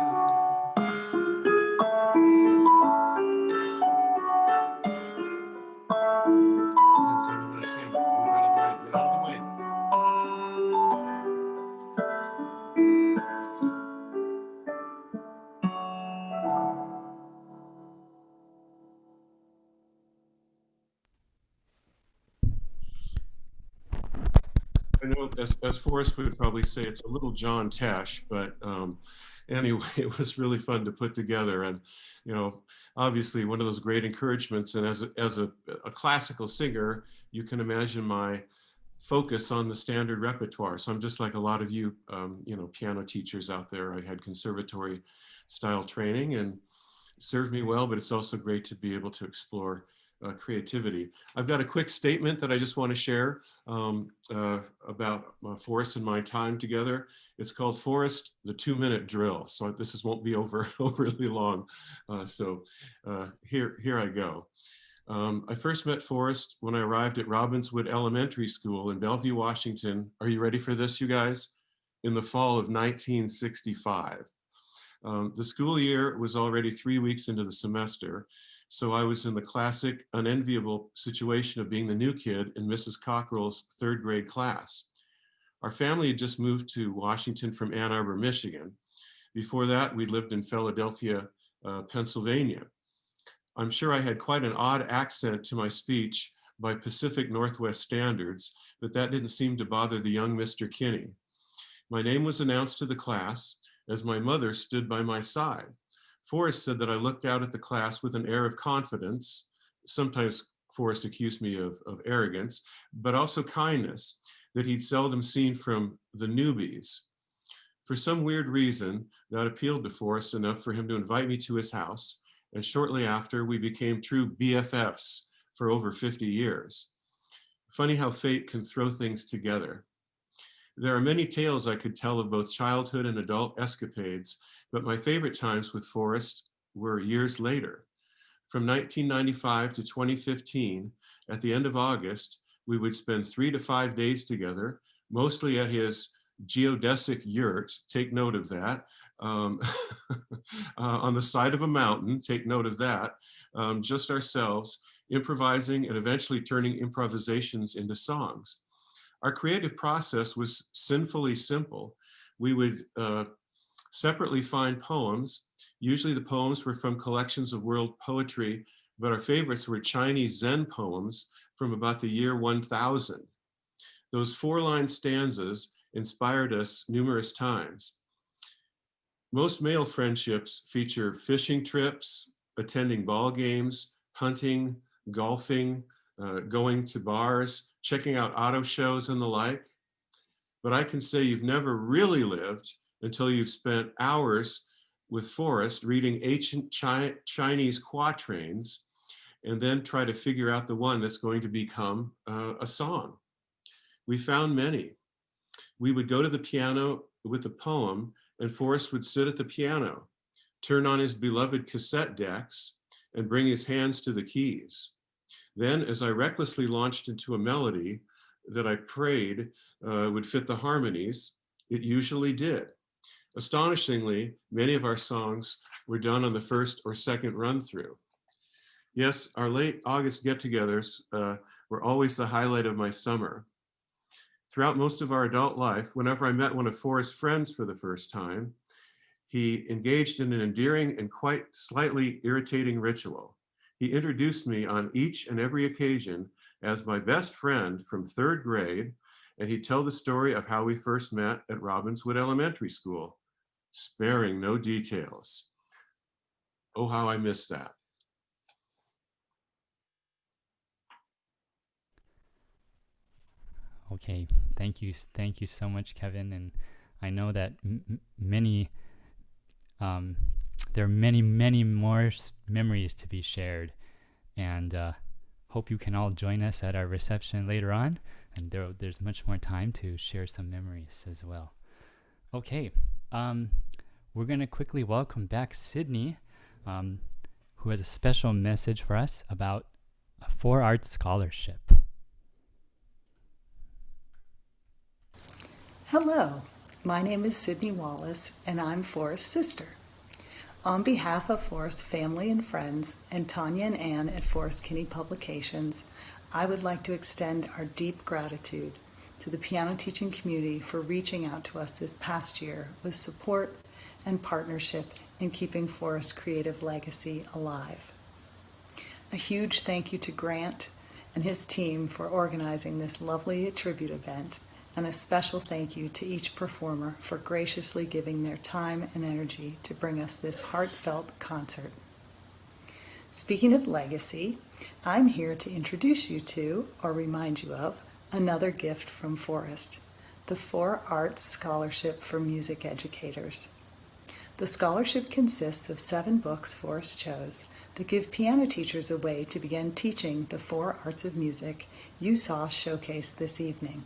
I know as Forrest would probably say, it's a little John Tesh, but anyway, it was really fun to put together. And, you know, obviously one of those great encouragements. And as a classical singer, you can imagine my focus on the standard repertoire. So I'm just like a lot of you, you know, piano teachers out there. I had conservatory style training and it served me well, but it's also great to be able to explore creativity. I've got a quick statement that I just want to share about Forrest and my time together. It's called Forrest, the 2-minute drill. So won't be overly long. Here I go. I first met Forrest when I arrived at Robbinswood Elementary School in Bellevue, Washington. Are you ready for this, you guys? In the fall of 1965. The school year was already 3 weeks into the semester, so I was in the classic unenviable situation of being the new kid in Mrs. Cockrell's 3rd grade class. Our family had just moved to Washington from Ann Arbor, Michigan. Before that, we lived in Philadelphia, Pennsylvania. I'm sure I had quite an odd accent to my speech by Pacific Northwest standards, but that didn't seem to bother the young Mr. Kinney. My name was announced to the class as my mother stood by my side. Forrest said that I looked out at the class with an air of confidence. Sometimes Forrest accused me of arrogance, but also kindness that he'd seldom seen from the newbies. For some weird reason, that appealed to Forrest enough for him to invite me to his house, and shortly after, we became true BFFs for over 50 years. Funny how fate can throw things together. There are many tales I could tell of both childhood and adult escapades, but my favorite times with Forrest were years later. From 1995 to 2015, at the end of August, we would spend 3 to 5 days together, mostly at his geodesic yurt, take note of that, on the side of a mountain, take note of that, just ourselves, improvising and eventually turning improvisations into songs. Our creative process was sinfully simple. We would separately find poems. Usually the poems were from collections of world poetry, but our favorites were Chinese Zen poems from about the year 1000. Those 4-line stanzas inspired us numerous times. Most male friendships feature fishing trips, attending ball games, hunting, golfing, going to bars, checking out auto shows and the like. But I can say you've never really lived until you've spent hours with Forrest reading ancient Chinese quatrains and then try to figure out the one that's going to become a song. We found many. We would go to the piano with a poem and Forrest would sit at the piano, turn on his beloved cassette decks and bring his hands to the keys. Then, as I recklessly launched into a melody that I prayed would fit the harmonies, it usually did. Astonishingly, many of our songs were done on the first or second run through. Yes, our late August get-togethers were always the highlight of my summer. Throughout most of our adult life, whenever I met one of Forrest's friends for the first time, he engaged in an endearing and quite slightly irritating ritual. He introduced me on each and every occasion as my best friend from 3rd grade, and he'd tell the story of how we first met at Robbinswood Elementary School, sparing no details. Oh, how I miss that.
Okay, thank you so much, Kevin. And I know that there are many more memories to be shared, and hope you can all join us at our reception later on. And there's much more time to share some memories as well. Okay, we're gonna quickly welcome back Sydney, who has a special message for us about a 4-art scholarship.
Hello, my name is Sydney Wallace, and I'm Forrest's sister. On behalf of Forrest's family and friends, and Tanya and Ann at Forrest Kinney Publications, I would like to extend our deep gratitude to the piano teaching community for reaching out to us this past year with support and partnership in keeping Forrest's creative legacy alive. A huge thank you to Grant and his team for organizing this lovely tribute event, and a special thank you to each performer for graciously giving their time and energy to bring us this heartfelt concert. Speaking of legacy, I'm here to introduce you to, or remind you of, another gift from Forrest, the 4 Arts Scholarship for Music Educators. The scholarship consists of 7 books Forrest chose that give piano teachers a way to begin teaching the 4 arts of music you saw showcased this evening.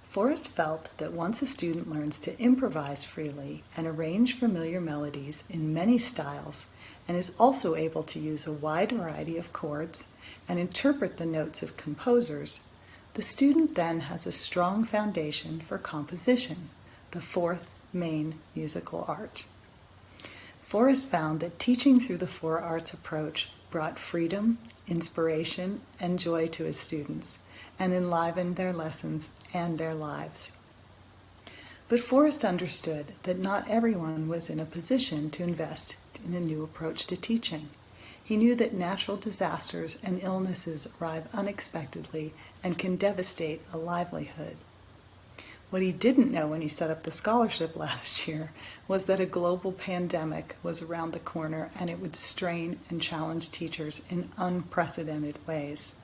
Forrest felt that once a student learns to improvise freely and arrange familiar melodies in many styles, and is also able to use a wide variety of chords and interpret the notes of composers, the student then has a strong foundation for composition, the 4th main musical art. Forrest found that teaching through the 4 arts approach brought freedom, inspiration, and joy to his students, and enlivened their lessons and their lives. But Forrest understood that not everyone was in a position to invest in a new approach to teaching. He knew that natural disasters and illnesses arrive unexpectedly and can devastate a livelihood. What he didn't know when he set up the scholarship last year was that a global pandemic was around the corner and it would strain and challenge teachers in unprecedented ways.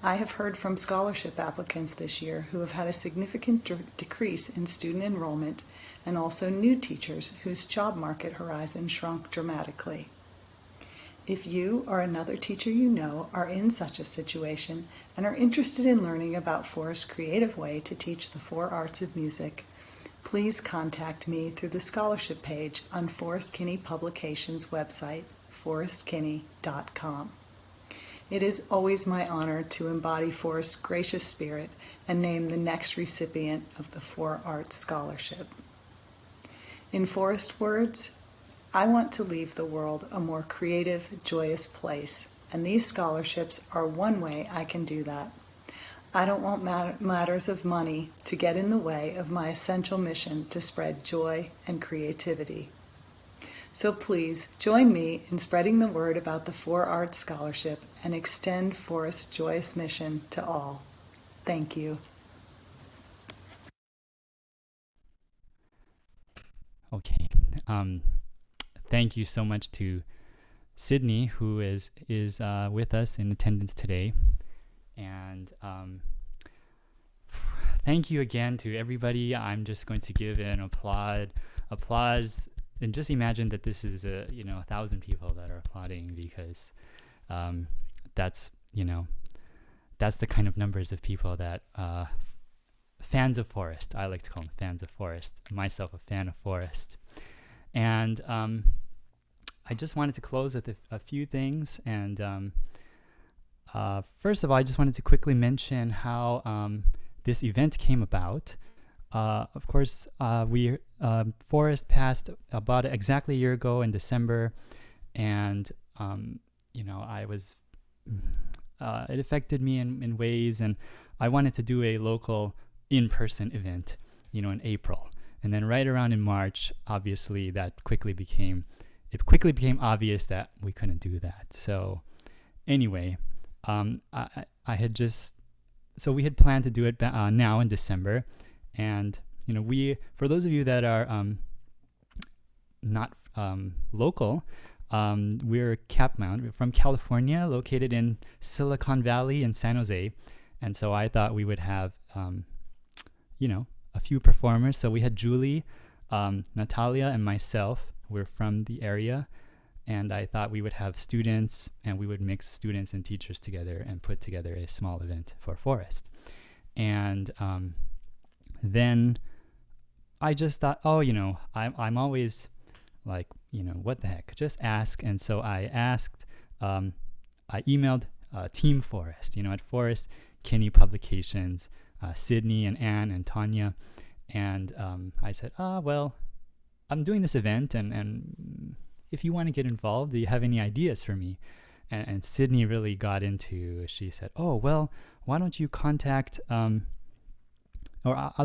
I have heard from scholarship applicants this year who have had a significant decrease in student enrollment, and also new teachers whose job market horizon shrunk dramatically. If you or another teacher you know are in such a situation and are interested in learning about Forrest's creative way to teach the 4 arts of music, please contact me through the scholarship page on Forrest Kinney Publications' website, forrestkinney.com. It is always my honor to embody Forrest's gracious spirit and name the next recipient of the 4 Arts Scholarship. In Forrest's words, I want to leave the world a more creative, joyous place, and these scholarships are one way I can do that. I don't want matters of money to get in the way of my essential mission to spread joy and creativity. So please join me in spreading the word about the 4 Arts Scholarship and extend Forrest's joyous mission to all. Thank you.
Okay. Thank you so much to Sydney, who is with us in attendance today. And thank you again to everybody. I'm just going to give an applause. And just imagine that this is 1,000 people that are applauding, because that's the kind of numbers of people that fans of Forrest. I like to call them fans of Forrest. Myself, a fan of Forrest. And I just wanted to close with a few things. And first of all, I just wanted to quickly mention how this event came about. Of course, Forrest passed about exactly a year ago in December, and I was it affected me in ways, and I wanted to do a local in-person event, in April, and then right around in March, obviously that quickly became obvious that we couldn't do that. So anyway, we had planned to do it now in December. And, for those of you that are not local, we're Capmount. We're from California, located in Silicon Valley in San Jose. And so I thought we would have, a few performers. So we had Julie, Natalia, and myself. We're from the area. And I thought we would have students, and we would mix students and teachers together and put together a small event for Forrest. And then I just thought, I'm always like, what the heck, just ask. And so I asked, I emailed Team Forrest, at Forrest Kinney Publications, Sydney and Anne and Tanya. And I said, well, I'm doing this event, and if you want to get involved, do you have any ideas for me? And Sydney really got into, she said, oh, well, why don't you contact, let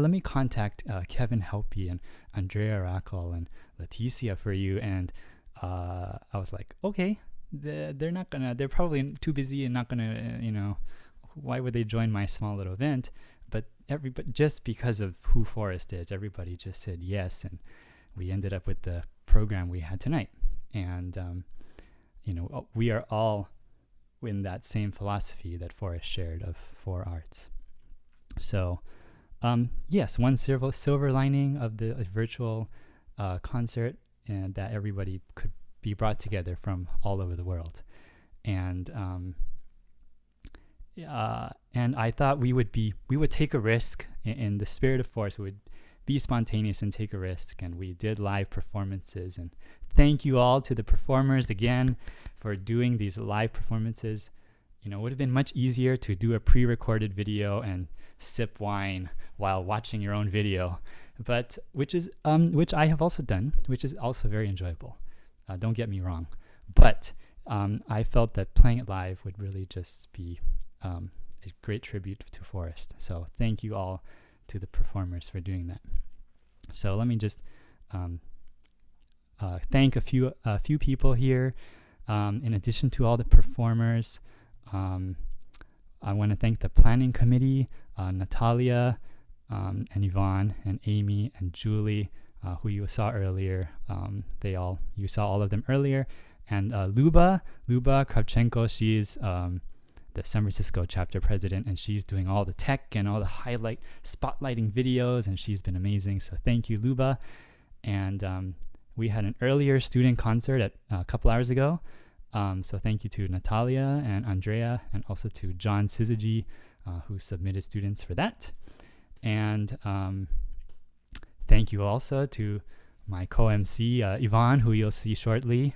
me contact Kevin Helppie and Andrea, Rackl, and Laetitia for you. And I was like, okay, they're probably too busy and not gonna, why would they join my small little event? But everybody, just because of who Forrest is, everybody just said yes, and we ended up with the program we had tonight. And we are all in that same philosophy that Forrest shared of 4 arts. So yes, one silver lining of the virtual concert, and that everybody could be brought together from all over the world. And I thought we would take a risk in the spirit of Forrest. We would be spontaneous and take a risk, and we did live performances. And thank you all to the performers again for doing these live performances. It would have been much easier to do a pre-recorded video and sip wine while watching your own video, but which I have also done, which is also very enjoyable. Don't get me wrong, but I felt that playing it live would really just be a great tribute to Forrest. So thank you all to the performers for doing that. So let me just thank a few people here. In addition to all the performers, I want to thank the planning committee, Natalia, and Yvonne, and Amy, and Julie, who you saw earlier. You saw all of them earlier. And Luba Kravchenko, she's the San Francisco chapter president, and she's doing all the tech and all the spotlighting videos, and she's been amazing. So thank you, Luba. And we had an earlier student concert a couple hours ago. So thank you to Natalia and Andrea, and also to John Syzygy, who submitted students for that. And thank you also to my co-MC, Yvonne, who you'll see shortly.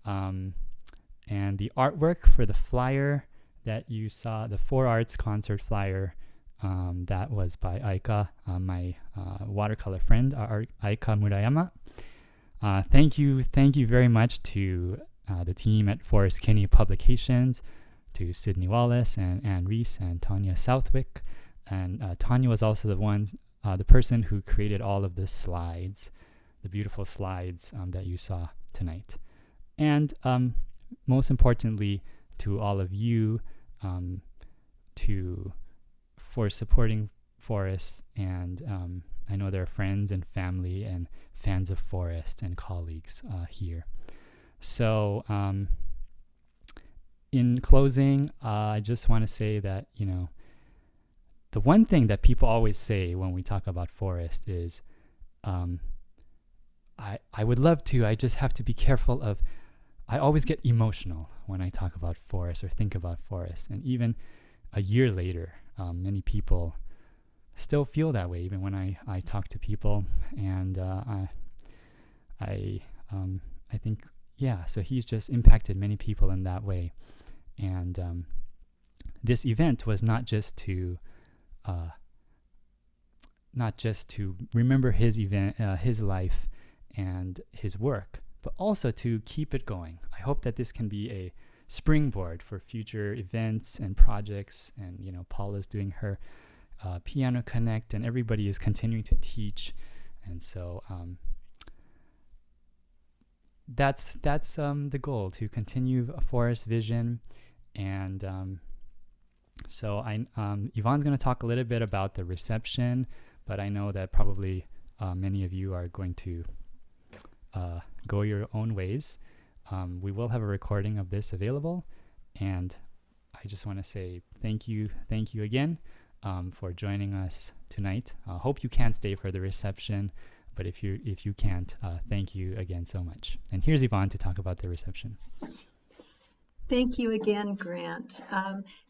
And the artwork for the flyer that you saw, the 4 Arts concert flyer, that was by Aika, my watercolor friend, Aika Murayama. Thank you very much to the team at Forrest Kinney Publications, to Sydney Wallace and Reese and Tanya Southwick. And Tanya was also the person who created all of the slides, the beautiful slides that you saw tonight. And most importantly, to all of you, for supporting Forrest. And I know there are friends and family and fans of Forrest and colleagues here. So in closing, I just want to say that, the one thing that people always say when we talk about Forrest is, I would love to, I just have to be careful of, I always get emotional when I talk about Forrest or think about Forrest. And even a year later, many people still feel that way, even when I talk to people. And I think, so he's just impacted many people in that way. And this event was not just to remember his event, his life and his work, but also to keep it going. I hope that this can be a springboard for future events and projects. And Paula's doing her Piano Connect, and everybody is continuing to teach. And so that's the goal, to continue Forrest's vision. And so Yvonne's going to talk a little bit about the reception, but I know that probably many of you are going to go your own ways. We will have a recording of this available, and I just want to say thank you again for joining us tonight. Hope you can stay for the reception, but if you can't, thank you again so much. And here's Yvonne to talk about the reception.
Thank you again, Grant.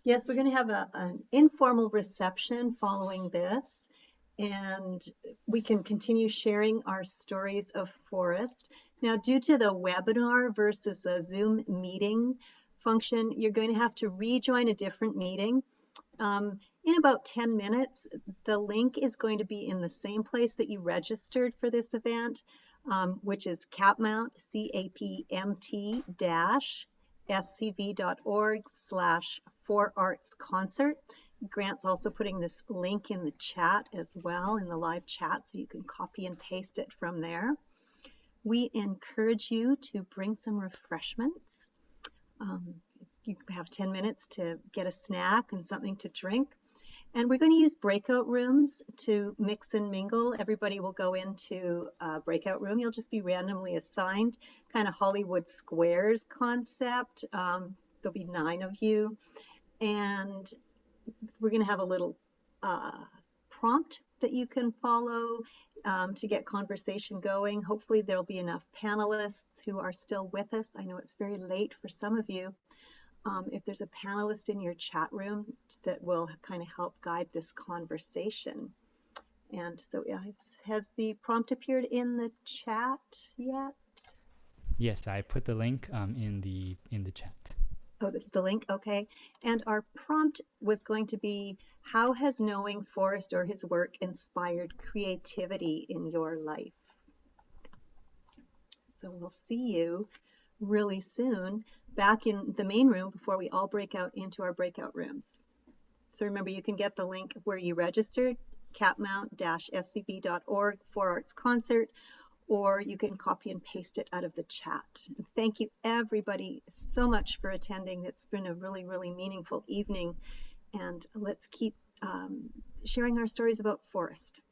Yes, we're going to have an informal reception following this, and we can continue sharing our stories of Forrest. Now, due to the webinar versus a Zoom meeting function, you're going to have to rejoin a different meeting. In about 10 minutes, the link is going to be in the same place that you registered for this event, which is capmount, capmt-scv.org/4artsconcert. Grant's also putting this link in the chat as well, in the live chat, so you can copy and paste it from there. We encourage you to bring some refreshments. you have 10 minutes to get a snack and something to drink. And we're going to use breakout rooms to mix and mingle. Everybody will go into a breakout room. You'll just be randomly assigned, kind of Hollywood Squares concept. There'll be 9 of you. And we're going to have a little prompt that you can follow to get conversation going. Hopefully there'll be enough panelists who are still with us. I know it's very late for some of you. If there's a panelist in your chat room that will kind of help guide this conversation. And so has the prompt appeared in the chat yet?
Yes, I put the link in the chat.
Oh, the link, okay. And our prompt was going to be, how has knowing Forrest or his work inspired creativity in your life? So we'll see you really soon back in the main room before we all break out into our breakout rooms. So remember, you can get the link where you registered, capmount-scb.org/artsconcert, or you can copy and paste it out of the chat. And thank you everybody so much for attending. It's been a really, really meaningful evening, and let's keep sharing our stories about Forrest.